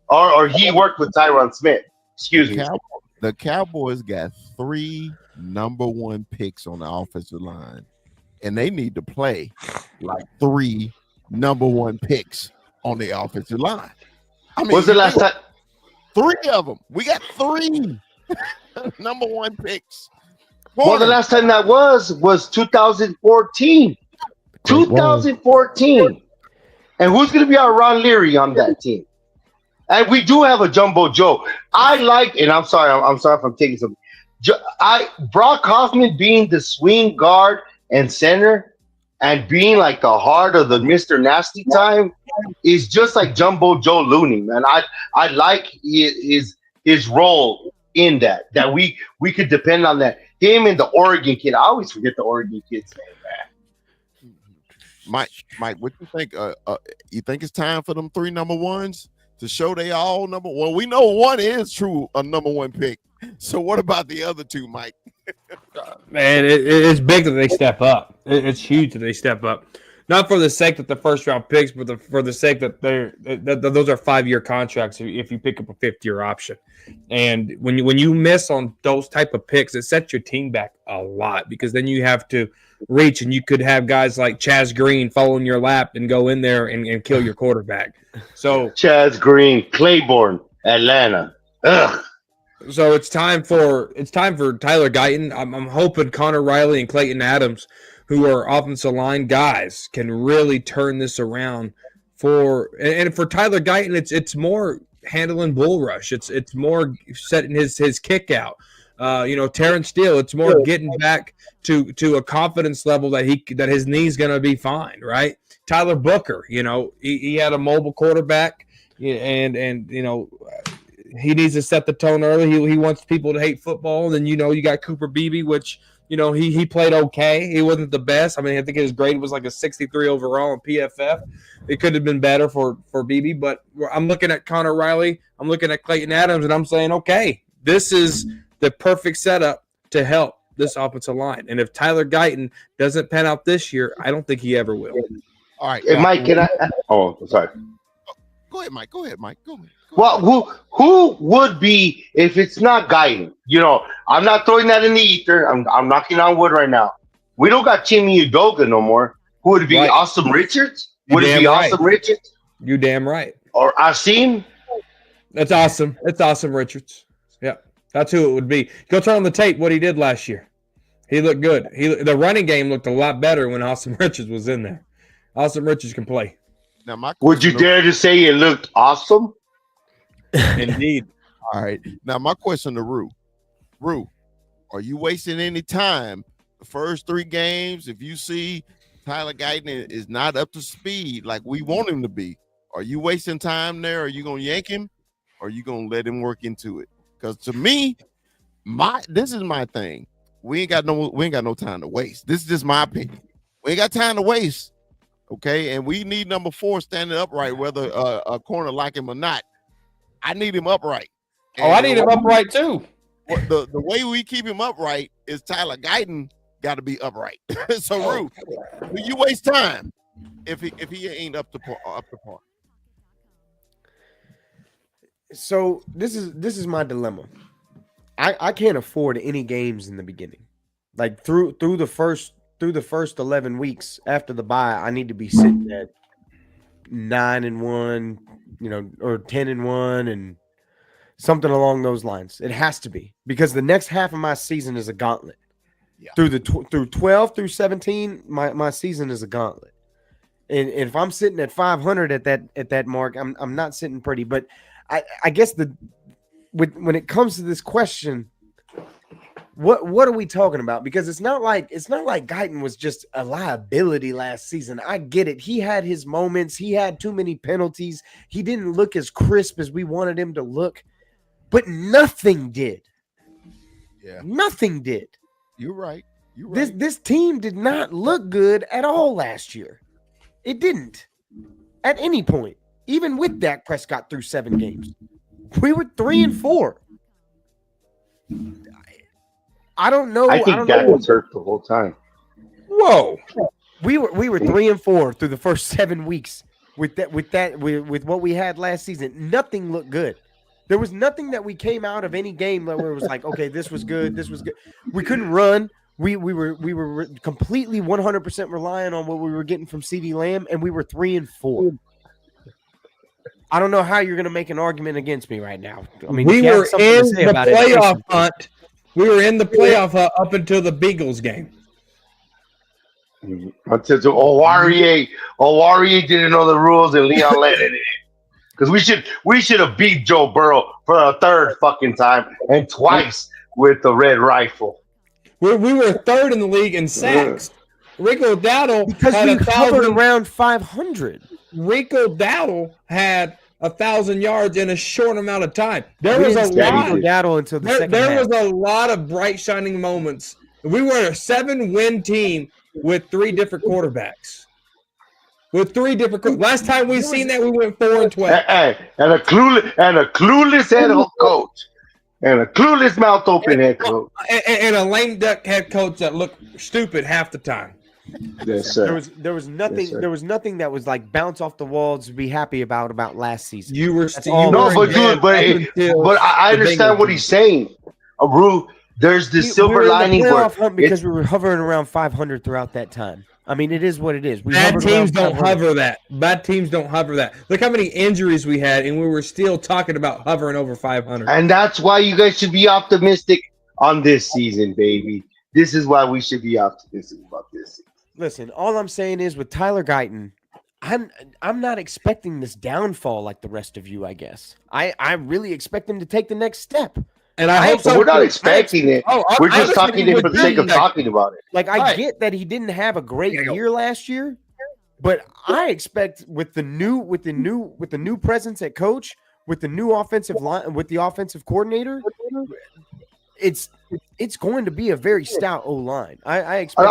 or he worked with Tyron Smith. Excuse me. The Cowboys got 3 number 1 picks on the offensive line, and they need to play like 3 number 1 picks on the offensive line. I mean, what's the last time? 3 of them. We got 3 number 1 picks. Well, the last time that was 2014. 2014. And who's going to be our Ron Leary on that team? And we do have a Jumbo Joe. I like, and I'm sorry if I'm taking something. Brock Hoffman being the swing guard and center and being like the heart of the Mr. Nasty time is just like Jumbo Joe Looney, man. I like his role in that we could depend on that. Him and the Oregon kid. I always forget the Oregon kid's name, man. Mike, what you think? You think it's time for them 3 number 1s to show they all number 1? We know one is true a number 1 pick. So what about the other 2, Mike? Man, it's big that they step up. It's huge that they step up. Not for the sake that the first round picks, but for the sake that those are 5-year contracts if you pick up a 5th-year option. And when you miss on those type of picks, it sets your team back a lot because then you have to reach and you could have guys like Chaz Green fall in your lap and go in there and kill your quarterback. So Chaz Green, Claiborne, Atlanta. Ugh. So it's time for Tyler Guyton. I'm hoping Connor Riley and Clayton Adams, who are offensive line guys, can really turn this around. For Tyler Guyton, it's more handling bull rush. It's more setting his kick out. Terrence Steele, it's more getting back to a confidence level that his knee's gonna be fine, right? Tyler Booker, he had a mobile quarterback, and he needs to set the tone early. He wants people to hate football. And then, you got Cooper Beebe, which, he played okay. He wasn't the best. I mean, I think his grade was like a 63 overall in PFF. It could have been better for Beebe. But I'm looking at Connor Riley. I'm looking at Clayton Adams, and I'm saying, okay, this is the perfect setup to help this offensive line. And if Tyler Guyton doesn't pan out this year, I don't think he ever will. All right. Hey, Mike, can I? Oh, sorry. Go ahead, Mike. Go ahead. Well, who would be if it's not Guyton? I'm not throwing that in the ether. I'm knocking on wood right now. We don't got Chimmy Udoka no more. Who would it be? Right. Awesome Richards? Would it be right. Awesome Richards? You damn right. Or Asim? That's awesome. It's Awesome Richards. Yeah, that's who it would be. Go turn on the tape what he did last year. He looked good. The running game looked a lot better when Austin Richards was in there. Austin Richards can play. Now, would you dare to say it looked awesome? Indeed. All right. Now, my question to Rue. Rue, are you wasting any time? The first 3 games, if you see Tyler Guyton is not up to speed like we want him to be, are you wasting time there? Are you going to yank him? Or are you going to let him work into it? Because to me, this is my thing. We ain't got no time to waste. This is just my opinion. We ain't got time to waste. Okay. And we need number 4 standing upright, whether a corner like him or not. I need him upright. And I need him upright too. The way we keep him upright is Tyler Guyton got to be upright. So, Rue, will you waste time if he ain't up to par? So this is my dilemma. I can't afford any games in the beginning. Like through the first 11 weeks after the bye, I need to be sitting at 9-1, or 10-1, and something along those lines. It has to be, because the next half of my season is a gauntlet. Yeah. Through 12 through 17, my season is a gauntlet. And if I'm sitting at 500 at that mark, I'm not sitting pretty. But I guess when it comes to this question, what are we talking about? Because it's not like Guyton was just a liability last season. I get it. He had his moments. He had too many penalties. He didn't look as crisp as we wanted him to look. But nothing did. Yeah. Nothing did. You're right. This team did not look good at all last year. It didn't. At any point. Even with Dak Prescott through 7 games. We were 3-4. I don't know. I think Dak was hurt the whole time. Whoa. We were 3-4 through the first 7 weeks with what we had last season. Nothing looked good. There was nothing that we came out of any game where it was like, okay, this was good. This was good. We couldn't run. We were completely 100% relying on what we were getting from CeeDee Lamb, and we were 3-4. I don't know how you're going to make an argument against me right now. I mean, we were in the playoff hunt. We were in the playoff hunt up until the Beagles game. Until Owarie didn't know the rules and Leon let it in. Because we should have beat Joe Burrow for a 3rd fucking time and twice with the red rifle. We were 3rd in the league in sacks. Rico Dowdle because had we hovered around 500. Rico Dowdle had 1,000 yards in a short amount of time. There was a lot of bright shining moments. We were a 7-win team with 3 different quarterbacks. Last time we seen that, we went 4-12. Hey, and a clueless head coach, and a clueless mouth open head coach, and a lame duck head coach that looked stupid half the time. Yes, sir. There was nothing. Yes, there was nothing that was like bounce off the walls to be happy about last season. But I understand what he's saying. Rue, there's this silver lining because we were hovering around 500 throughout that time. I mean, it is what it is. Bad teams don't hover that. Bad teams don't hover that. Look how many injuries we had, and we were still talking about hovering over 500. And that's why you guys should be optimistic on this season, baby. This is why we should be optimistic about this season. Listen, all I'm saying is with Tyler Guyton, I'm not expecting this downfall like the rest of you, I guess. I really expect him to take the next step. And I hope so. We're not expecting it. We're just talking it for the sake of talking about it. Like, I get that he didn't have a great year last year, but I expect with the new presence at coach, with the new offensive line, with the offensive coordinator, it's going to be a very stout O-line. I expect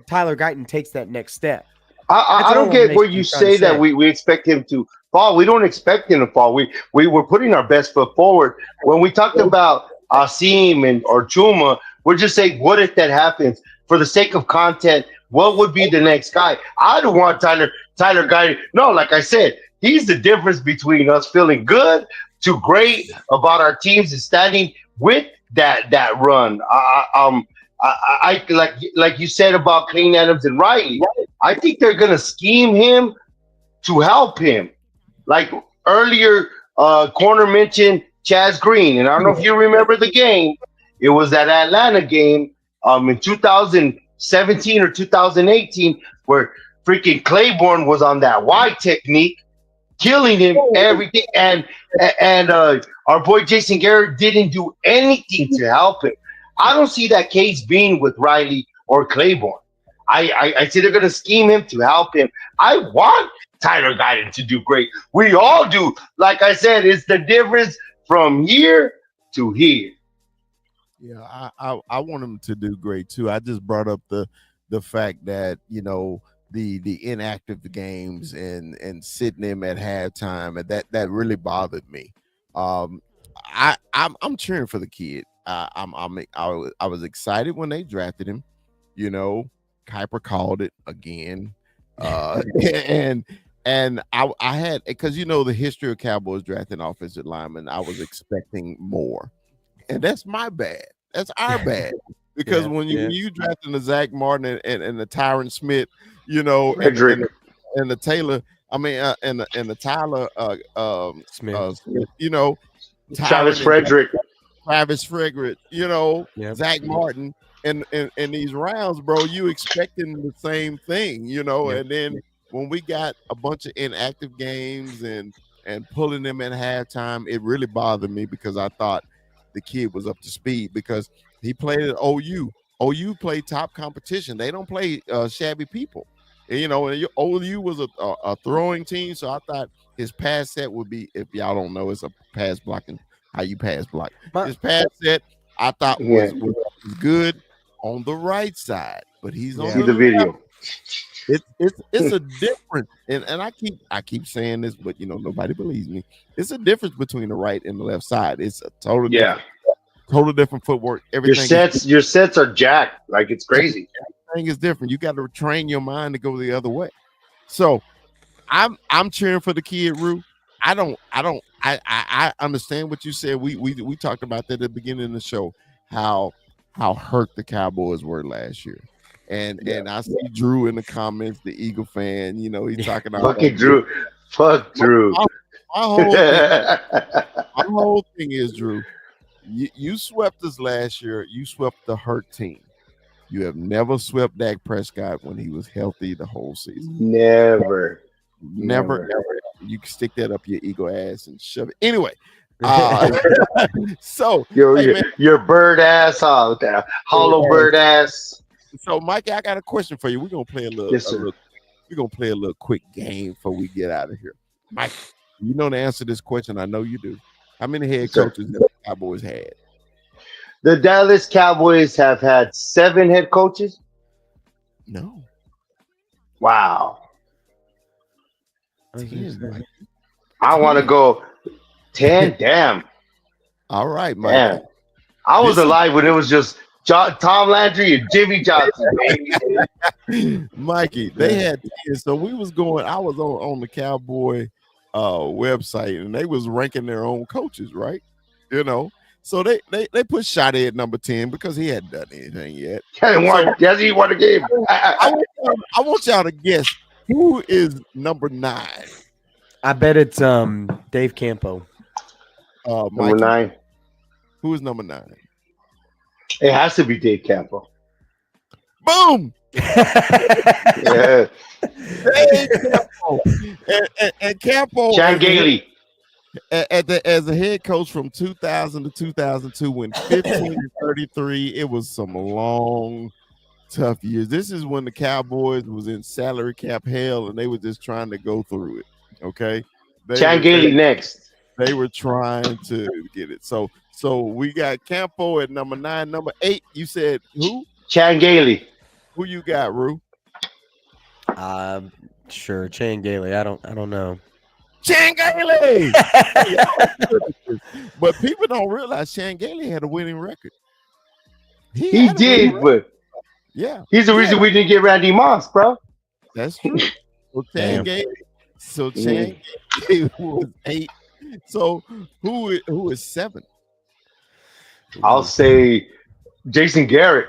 Tyler Guyton takes that next step. I don't get where you say that we expect him to fall. We don't expect him to fall. We were putting our best foot forward. When we talked about Asim or Chuma, we're just saying, what if that happens? For the sake of content, what would be the next guy? I don't want Tyler Guyton. No, like I said, he's the difference between us feeling good to great about our teams and standing with that run. I like you said about Kane Adams and Riley. I think they're gonna scheme him to help him. Like earlier, Corner mentioned Chaz Green, and I don't know if you remember the game. It was that Atlanta game, in 2017 or 2018, where freaking Claiborne was on that Y technique, killing him everything, and our boy Jason Garrett didn't do anything to help him. I don't see that case being with Riley or Claiborne. I see they're gonna scheme him to help him. I want Tyler Guyton to do great. We all do. Like I said, it's the difference from here to here. Yeah, I want him to do great too. I just brought up the fact that the inactive games and sitting him at halftime, and that really bothered me. I'm cheering for the kid. I was excited when they drafted him. Kuiper called it again, and I had, because the history of Cowboys drafting offensive linemen. I was expecting more, and that's my bad. That's our bad. Because when you drafting the Zach Martin and the Tyron Smith, and the Taylor, and the Tyler Smith, Travis Frederick, Zach Martin, and these rounds, bro, you expecting the same thing, and then when we got a bunch of inactive games and pulling them at halftime, it really bothered me because I thought the kid was up to speed because he played at OU. OU played top competition. They don't play shabby people. And OU was a throwing team, so I thought his pass set would be, if y'all don't know, it's a pass blocking, how you pass block. His pass set, I thought was good on the right side, but he's on the video. It's a difference, and I keep saying this, but nobody believes me. It's a difference between the right and the left side. It's a total different footwork. Everything. Your sets are jacked. Like, it's crazy. Everything is different. You got to train your mind to go the other way. So I'm cheering for the kid, Rue. I understand what you said. We talked about that at the beginning of the show, how hurt the Cowboys were last year. And I see Drew in the comments, the Eagle fan, he's talking about fucking Drew. Fuck Drew. My whole thing is, Drew, you swept us last year. You swept the hurt team. You have never swept Dak Prescott when he was healthy the whole season. Never. You can stick that up your ego ass and shove it. Anyway, so your bird ass, hollow bird ass. So, Mikey, I got a question for you. We're gonna play a little. Yes, sir. We're gonna play a little quick game before we get out of here. Mike, you know the answer to this question. I know you do. How many head coaches have the Cowboys had? The Dallas Cowboys have had 7 head coaches. No. Wow. 10, I want to go 10. Damn. All right, Mike. Damn. I was alive when it was just Tom Landry and Jimmy Johnson. Mikey, they had 10. So we was going. I was on the Cowboy website, and they was ranking their own coaches, right? So they put Sade at number 10 because he hadn't done anything yet. He won a game. I want y'all to guess who is number 9. I bet it's Dave Campo. Number 9. Who is number 9? It has to be Dave Campo. Boom. Yeah. Dave Campo. And Campo. Chan Gailey. As a head coach from 2000 to 2002, went 15-33. It was some long, tough years. This is when the Cowboys was in salary cap hell, and they were just trying to go through it. Okay, Chan Gailey next. They were trying to get it. So we got Campo at number 9. Number 8, you said who? Chan Gailey. Who you got, Rue? Sure, Chan Gailey. I don't know. Chan Gailey. But people don't realize Chan Gailey had a winning record. He did, but yeah, he's the reason we didn't get Randy Moss, bro. That's true. So Chan Gailey was 8. So who is 7? I'll say Jason Garrett.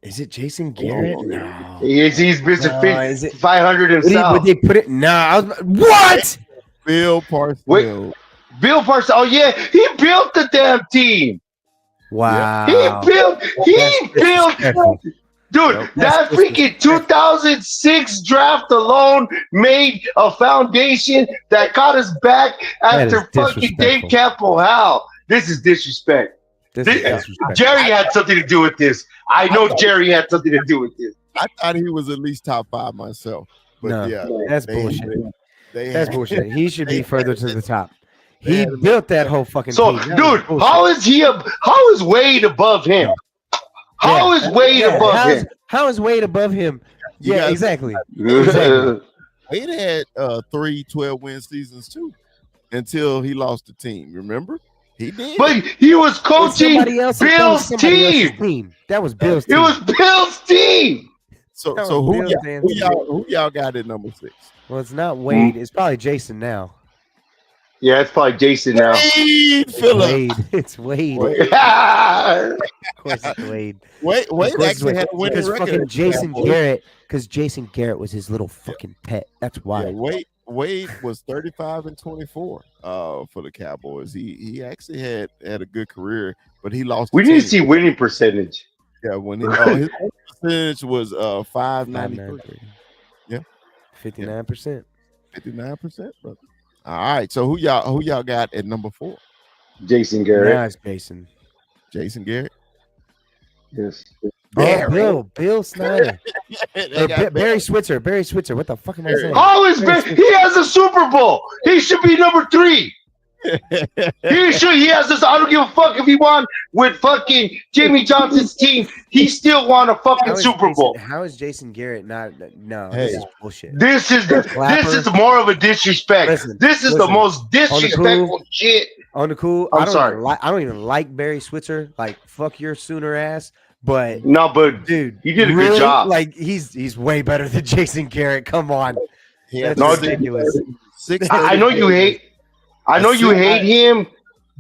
Is it Jason Garrett? No. He's Mr. 500 himself. Would they put it? No. What? Bill Parcells. Wait, Bill Parcells. Oh, yeah. He built the damn team. Wow. He built. disrespectful. Dude, Nope. that That's freaking 2006 draft alone made a foundation that got us back That is after fucking Dave disrespectful. Campo. This is disrespect. This is This- disrespectful. Jerry had something to do with this. I know Jerry had something to do with this. I thought he was at least top 5 myself. But No, yeah, that's they- bullshit. They That's had- bullshit. He should be they further had to it. the top. They He had it. built that whole fucking So, team. That dude, was how bullshit. is Wade above him? How is Wade above him? How is Wade above him? You Yeah, guys- exactly. Wade had 3 12-win seasons too until he lost the team. Remember? He did. But he was coaching Somebody else- that was Bill's somebody else's team. team. That was Bill's It team. was Bill's team. so that so was who Bill's y'all, damn who team. y'all who y'all got at number 6? Well, it's not Wade. It's probably Jason now. Yeah, it's probably Jason now. Wade Phillips. Wade. It's Wade. Wade. Of course it's Wade. Wade Of course it's actually Wade. had a winning Because record. fucking at Jason Cowboys. Garrett. Because Jason Garrett was his little fucking pet. That's why. Yeah, Wade was 35-24 for the Cowboys. He actually had a good career, but he lost. We the need to team. see winning percentage. Yeah, when his percentage was 593. Yeah. 59%. 59%, brother. All right. So who y'all got at number 4? Jason Garrett. Now it's Jason. Jason Garrett. Yes. Oh, Bill Snyder. They Or got Barry Switzer. Barry Switzer. What the fuck am I saying? How is he has a Super Bowl? He should be number 3. He has this. I don't give a fuck if he won with fucking Jimmy Johnson's team. He still won a How fucking is Super Bowl. How is Jason Garrett not? No, Hey. this is bullshit. This is more of a disrespect. Listen, this is the listen. most disrespectful shit. On the cool, I'm sorry. I don't even like Barry Switzer. Like, fuck your Sooner ass. But No, but dude, he did a really? good job. Like, he's way better than Jason Garrett. Come on, that's No, ridiculous. I know you hate. I know you hate him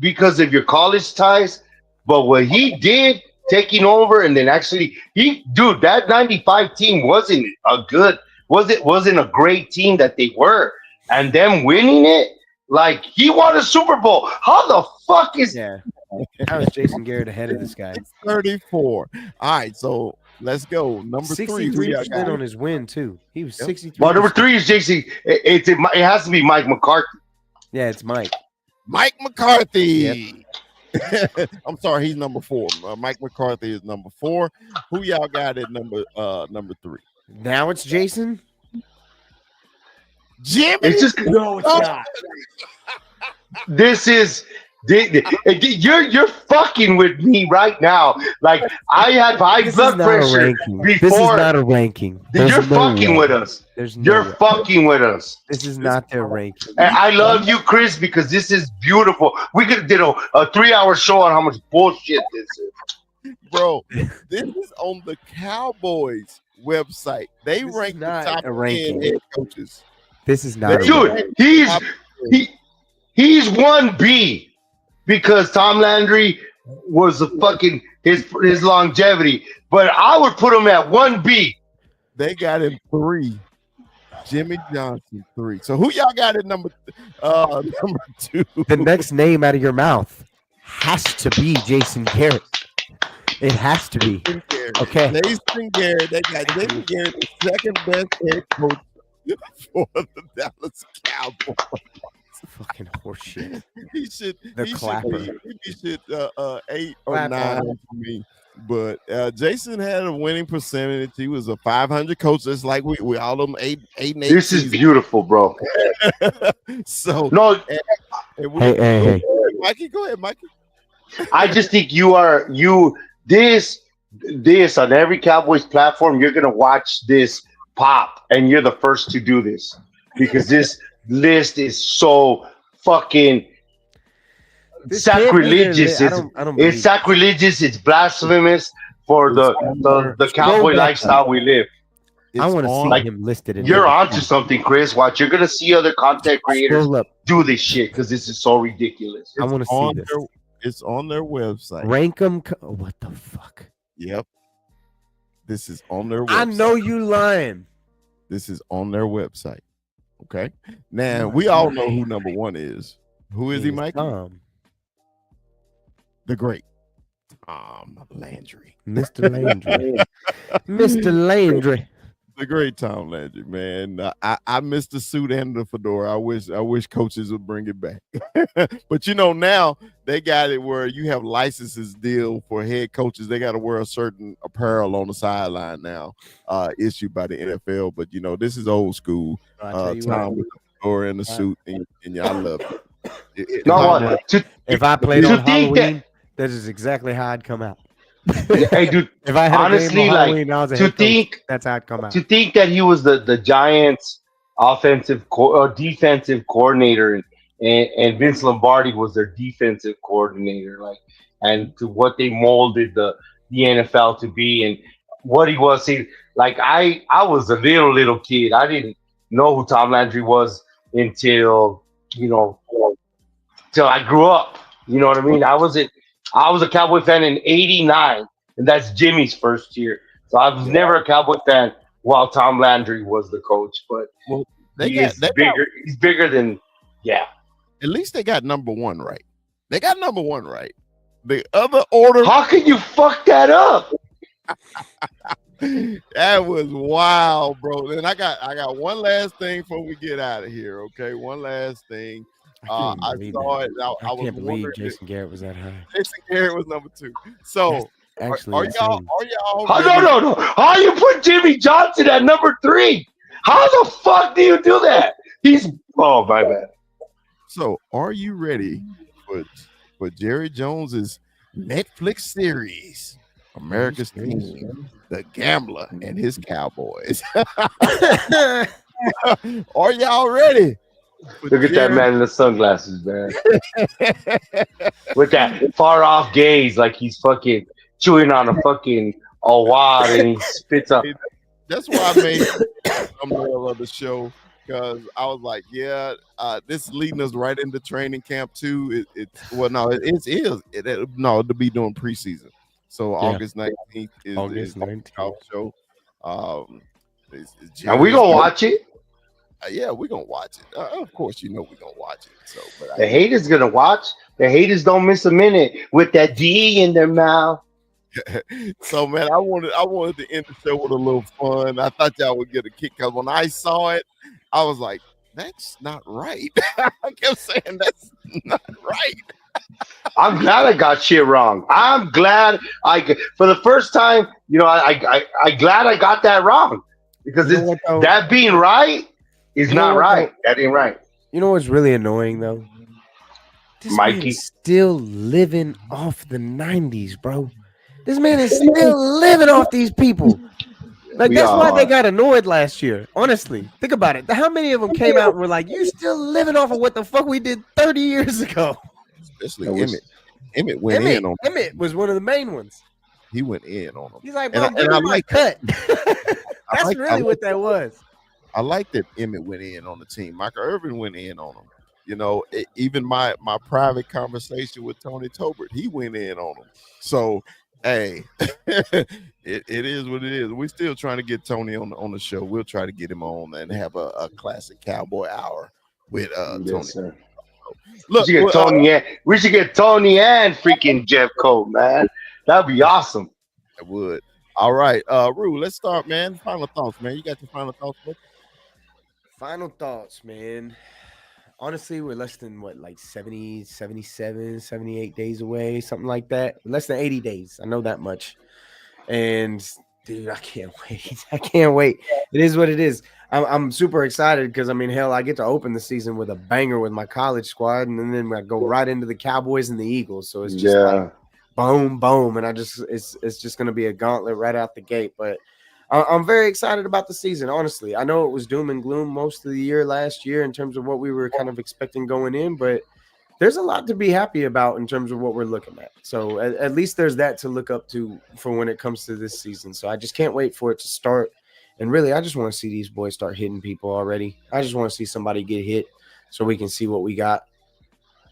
because of your college ties, but what he did taking over and then actually that 95 team wasn't a great team that they were, and them winning it, like he won a Super Bowl. How the fuck is Yeah, how is Jason Garrett ahead of this guy? 34. All right, so let's go. Number 3. Who y'all 63% got? on his win too. He was 63. well, number 3 is JC. It has to be Mike McCarthy. Yeah, it's Mike. Mike McCarthy. I'm sorry, he's number 4. Mike McCarthy is number 4. Who y'all got at number 3? Now it's Jason. Jimmy. It's just No, it's not. this is. You're fucking with me right now. Like I had high This is blood not a pressure ranking. This is before. not a ranking. There's You're no fucking way. with us. There's no You're way. fucking with us. This is not their ranking. And I love you, Chris, because this is beautiful. We could have did a 3-hour show on how much bullshit this is. Bro, this is on the Cowboys website. They This is rank the not top a ranking. 10 head coaches. This is not. Dude, he's 1B because Tom Landry was a fucking his longevity. But I would put him at 1B. They got him 3. Jimmy Johnson 3. So who y'all got at number 2? The next name out of your mouth has to be Jason Garrett. It has to be. Okay. Jason Garrett. They got Jason Garrett, the second best head coach for the Dallas Cowboys. Fucking horseshit. He should. The he clapper. Should 8 or Clap 9 on him. for me. But Jason had a winning percentage. He was a 500 coach. Just like we all them 8 and 8. This is beautiful, bro. So No, Hey. Mikey, go ahead, Mikey. I just think this on every Cowboys platform, you're gonna watch this pop, and you're the first to do this because this list is so fucking This can't be sacrilegious. their li- I don't It's believe sacrilegious. It's blasphemous for the cowboy back lifestyle we live. I want to see like, him listed. In You're there. onto something, Chris. Watch, you're gonna see other content creators Scroll up. do this shit because this is so ridiculous. I want to see on this. It's on their website. Rank them. What the fuck? Yep. This is on their website. I know you lying. This is on their website. Okay. Now we all know who number 1 is. Who is he, Mike? Tom. The great. Landry. Mr. Landry. Mr. Landry. The great Tom Landry, man. I miss the suit and the fedora. I wish coaches would bring it back. But now they got it where you have licenses deal for head coaches. They got to wear a certain apparel on the sideline now, issued by the NFL. But this is old school. Tom with the fedora and the suit, and y'all love it. If I played on Halloween, that is exactly how I'd come out. Hey, dude. If I had honestly, a game on Halloween, I was a head coach, that's how I'd come out. To think that he was the Giants' defensive coordinator, and Vince Lombardi was their defensive coordinator, and to what they molded the NFL to be, and what he was. I was a little kid. I didn't know who Tom Landry was until till I grew up. You know what I mean? I was a Cowboy fan in '89, and that's Jimmy's first year. So I was never a Cowboy fan while Tom Landry was the coach. But he's bigger than At least they got number one right. They got number one right. The other order. How can you fuck that up? That was wild, bro. And I got one last thing before we get out of here. Okay, one last thing. I saw it. I can't believe Jason Garrett was that high. Jason Garrett was number 2. So actually, are y'all? No. How you put Jimmy Johnson at number 3? How the fuck do you do that? My bad. So are you ready for Jerry Jones's Netflix series, America's Team, The Gambler and His Cowboys? Are y'all ready? Look at that man in the sunglasses, man. With that far off gaze, like he's fucking chewing on a fucking wad and he spits up. That's why I made the thumbnail of the show, because I was like, this is leading us right into training camp too. It'll be doing preseason. So August 19th is the show. And we gonna watch it. Yeah, we're gonna watch it. Of course, we're gonna watch it. So, but the haters gonna watch. The haters don't miss a minute with that D in their mouth. So, man, I wanted to end the show with a little fun. I thought y'all would get a kick, because when I saw it, I was like, "That's not right." I kept saying, "That's not right." I'm glad I got shit wrong. I'm glad for the first time, I glad I got that wrong, because that being right is not right. That ain't right. You know what's really annoying though? This Mikey is still living off the 90s, bro. This man is still living off these people. That's why they got annoyed last year. Honestly, think about it. How many of them came out and were like, "You still living off of what the fuck we did 30 years ago?" Especially Emmett. Emmett went in on him. Emmett was one of the main ones. He went in on him. He's like, "Bro, give me my cut." That's really what that was. I like that Emmett went in on the team. Michael Irvin went in on him. Even my private conversation with Tony Tolbert, he went in on him. So, hey, it is what it is. We're still trying to get Tony on the show. We'll try to get him on and have a classic Cowboy hour with Tony. Sir. Look, we should get Tony and freaking Jeff Cole, man. That'd be awesome. It would. All right, Rue, let's start, man. Final thoughts, man. You got your final thoughts, bro? Final thoughts, man. Honestly, we're less than 70, 77, 78 days away, something like that. Less than 80 days. I know that much. And dude, I can't wait. I can't wait. It is what it is. I'm super excited because I get to open the season with a banger with my college squad, and then I go right into the Cowboys and the Eagles. So it's just boom, boom, and it's just gonna be a gauntlet right out the gate. But I'm very excited about the season, honestly. I know it was doom and gloom most of the year last year in terms of what we were kind of expecting going in, but there's a lot to be happy about in terms of what we're looking at. So at least there's that to look up to for when it comes to this season. So I just can't wait for it to start. And really, I just want to see these boys start hitting people already. I just want to see somebody get hit so we can see what we got,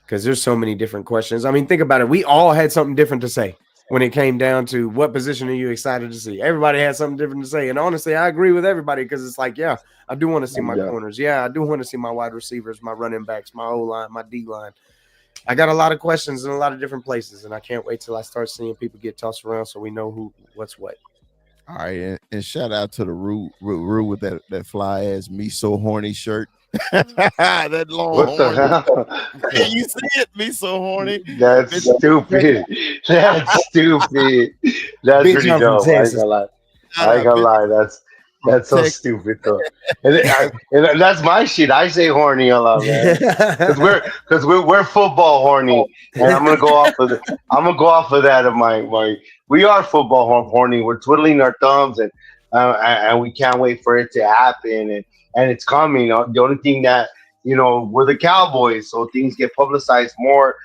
because there's so many different questions. Think about it. We all had something different to say when it came down to what position are you excited to see. Everybody had something different to say. And honestly, I agree with everybody, because it's like, I do want to see my corners. Yeah, I do want to see my wide receivers, my running backs, my O-line, my D-line. I got a lot of questions in a lot of different places, and I can't wait till I start seeing people get tossed around so we know what's what. All right, and shout out to the Rue with that fly ass me so horny shirt. That long What the hell? Can you see it? Me so horny. That's stupid. That's stupid. That's Bitch, pretty I'm from dope. I ain't Texas. gonna lie. I ain't gonna lie. That's so Texas. stupid though. And that's my shit. I say horny a lot, man. Because we're football horny, and I'm gonna go off of that of my. We are football horny. We're twiddling our thumbs, and we can't wait for it to happen, and it's coming. The only thing that we're the Cowboys, so things get publicized more.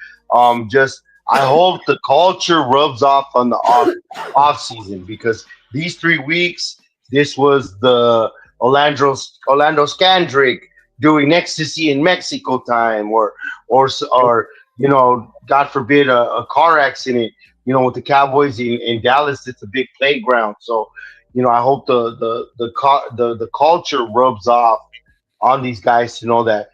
Just I hope the culture rubs off on the off season, because these 3 weeks. This was the Orlando Scandrick doing ecstasy in Mexico time, or God forbid, a car accident. With the Cowboys in Dallas, it's a big playground. So, I hope the culture rubs off on these guys to know that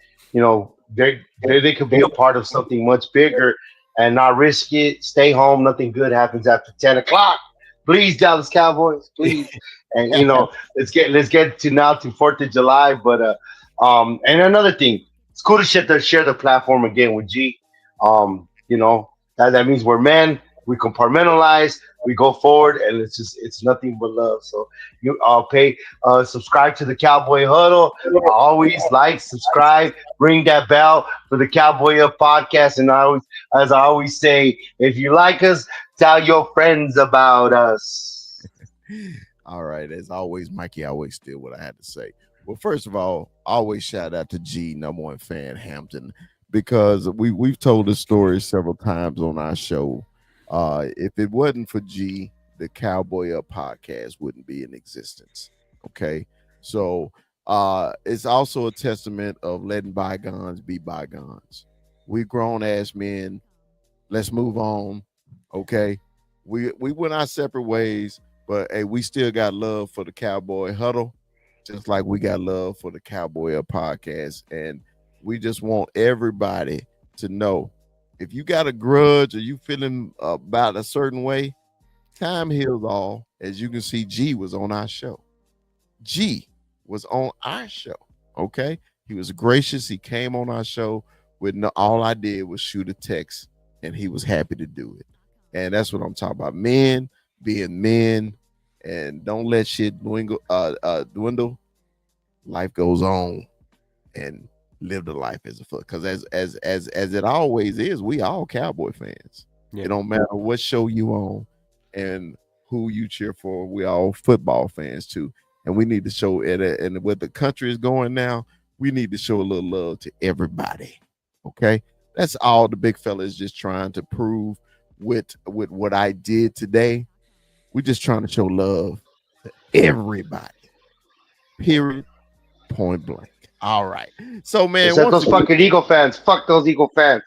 they could be a part of something much bigger and not risk it. Stay home. Nothing good happens after 10 o'clock. Please, Dallas Cowboys, please. And let's get to 4th of July. But and another thing, it's cool to share the platform again with G. That means we're men. We compartmentalize. We go forward, and it's nothing but love. So you subscribe to the Cowboy Huddle. Always like, subscribe, ring that bell for the Cowboy Up podcast. And as I always say, if you like us, tell your friends about us. All right. As always, Mikey always steal what I had to say. Well, first of all, always shout out to G, #1 fan, Hampton, because we've told this story several times on our show. If it wasn't for G, the Cowboy Up podcast wouldn't be in existence. Okay. So it's also a testament of letting bygones be bygones. We grown ass men. Let's move on. Okay. We went our separate ways. But hey, we still got love for the Cowboy Huddle, just like we got love for the Cowboy Up podcast. And we just want everybody to know, if you got a grudge or you feeling about a certain way, time heals all. As you can see, G was on our show. G was on our show. Okay. He was gracious. He came on our show with all I did was shoot a text, and he was happy to do it. And that's what I'm talking about. Men being men, and don't let shit dwindle. Life goes on, and live the life as a fuck. Because as it always is, we all Cowboy fans. Yeah. It don't matter what show you on and who you cheer for. We all football fans too, and we need to show it. And where the country is going now, we need to show a little love to everybody. Okay, that's all the big fella is just trying to prove with what I did today. We're just trying to show love to everybody. Period. Point blank. All right. So, man, except those fucking Eagle fans. Fuck those Eagle fans.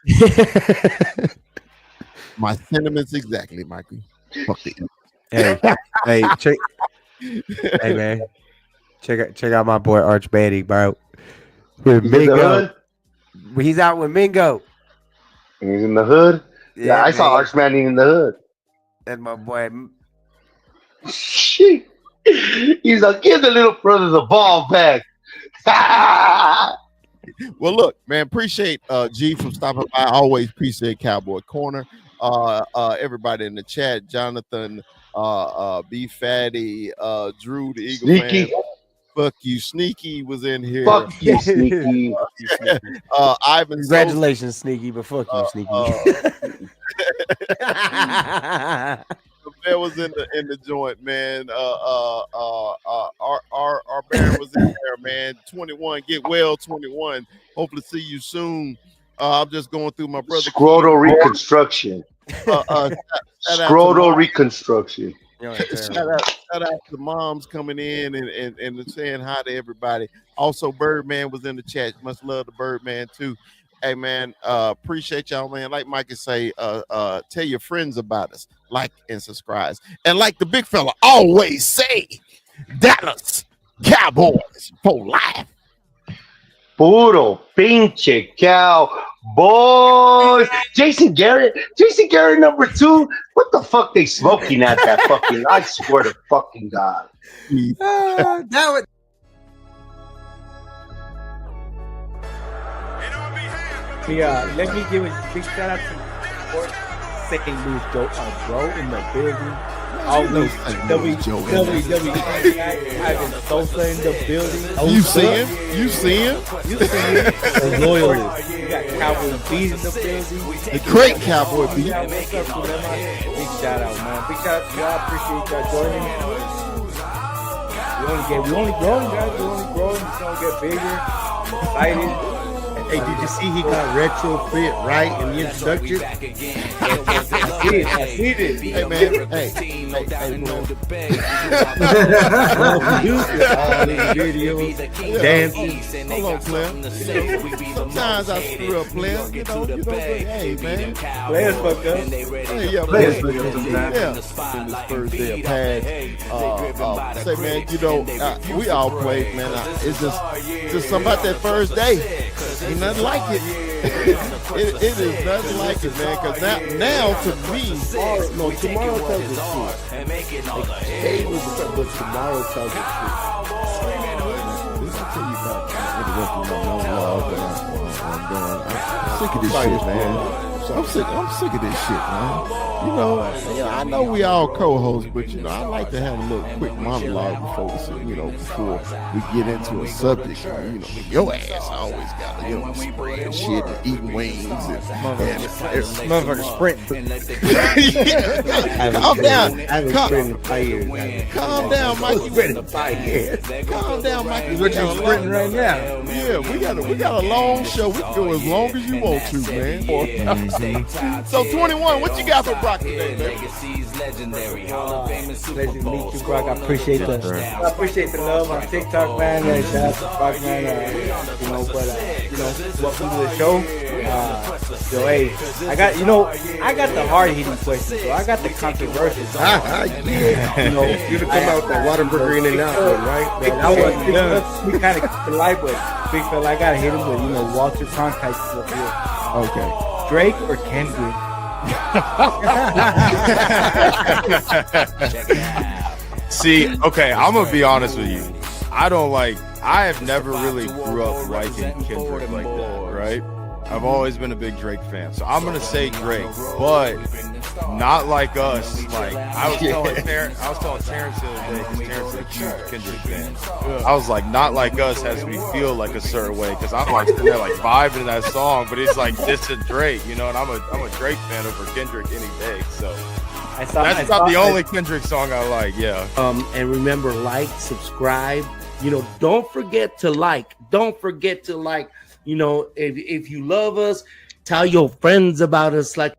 My sentiments exactly, Michael. Fuck the Eagles. Hey, hey, man. Check out my boy Arch Manning, bro. With Mingo. He's out with Mingo. He's in the hood. Yeah, I saw Arch Manning in the hood. And my boy. Shit. He's like, give the little brother the ball back. Well, look, man, appreciate G from stopping by. I always appreciate Cowboy Corner. Everybody in the chat, Jonathan, B Fatty, Drew, the Eagle Sneaky. fan. Fuck you, Sneaky was in here. Fuck you, Sneaky. Ivan, congratulations, Sneaky, but fuck you, Sneaky. Bear was in the joint, man. Our Bear was in there, man. 21, get well, 21. Hopefully see you soon. I'm just going through my brother. Scrotal reconstruction. Scrotal reconstruction. Shout out to moms coming in and saying hi to everybody. Also, Birdman was in the chat. Much love to Birdman too. Hey man, appreciate y'all, man. Like Mike say, tell your friends about us, like and subscribe. And like the big fella always say, Dallas Cowboys for life. Puro pinche Boys, Jason Garrett number 2. What the fuck they smoking at that fucking? I swear to fucking God. That was. Yeah, let me give a big shout out to St. Louis Joe, bro, in the building. Always WWE. I've been Sosa in the building. You see him? You see him? Loyalist. You got Cowboy Beat in the building. The great Cowboy Beat. Yeah, what's up, Dilemma? Big shout out, man. Big shout out to y'all. Appreciate y'all joining. We only growing, guys. We only growing. It's gonna get bigger. Excited. Hey, did you see he got retrofit right in the introduction? I see it. Hey, man. Hey, Videos, dancing. hold on, player. Sometimes I screw up, player. You know, hey, man. Players fuck up. Hey, yeah, Players man. fuck up sometimes. Yeah. In this first day of pads, say, man, you know, we all played, man. It's just something about that first day. Ain't nothing like it. It is nothing like it, man. Because now to me, No, tomorrow tells the truth. Today was the truth, but tomorrow tells the truth. this will tell you about I'm sick of this shit, man. I'm sick of this shit, man. You know, I know we all co-hosts, but you know, I like to have a little quick monologue before we get into a subject. You know, your ass always got to spread shit and eating wings and Motherfucker sprint. calm down. I haven't sprinted in 5 years. Calm down, Mikey. Sprinted in 5 years. Calm down, Mikey. What you sprinting right now? Yeah, we got a long show. We can go as long as you want to, man. So 21, what you got for Brock today, man? Pleasure to meet you, Brock. I appreciate the love on TikTok, man. Shout out to Brock, man. You know, welcome to the show. Hey, I got the hard hitting questions, so I got the controversial. You know, you'd have come out with that Waterburger in and out, right? We kind of keep it light, but big fella, I gotta hit him with Walter Cronkite up here. Okay. Drake or Kendrick? See, okay, I'm gonna be honest with you. I have never really grew up liking Kendrick like that, right? I've always been a big Drake fan, so I'm gonna say Drake, but not like us. Like I was telling Terrence the other day, because Terrence is a huge Kendrick fan. I was like, not like us has me feel like a certain way, because I'm like sitting there like vibing to that song, but it's like this is Drake, you know, and I'm a Drake fan over Kendrick any day. So that's not the only Kendrick song I like. Yeah. And remember, like, subscribe. You know, don't forget to like. Don't forget to like. You know, if you love us, tell your friends about us. Like.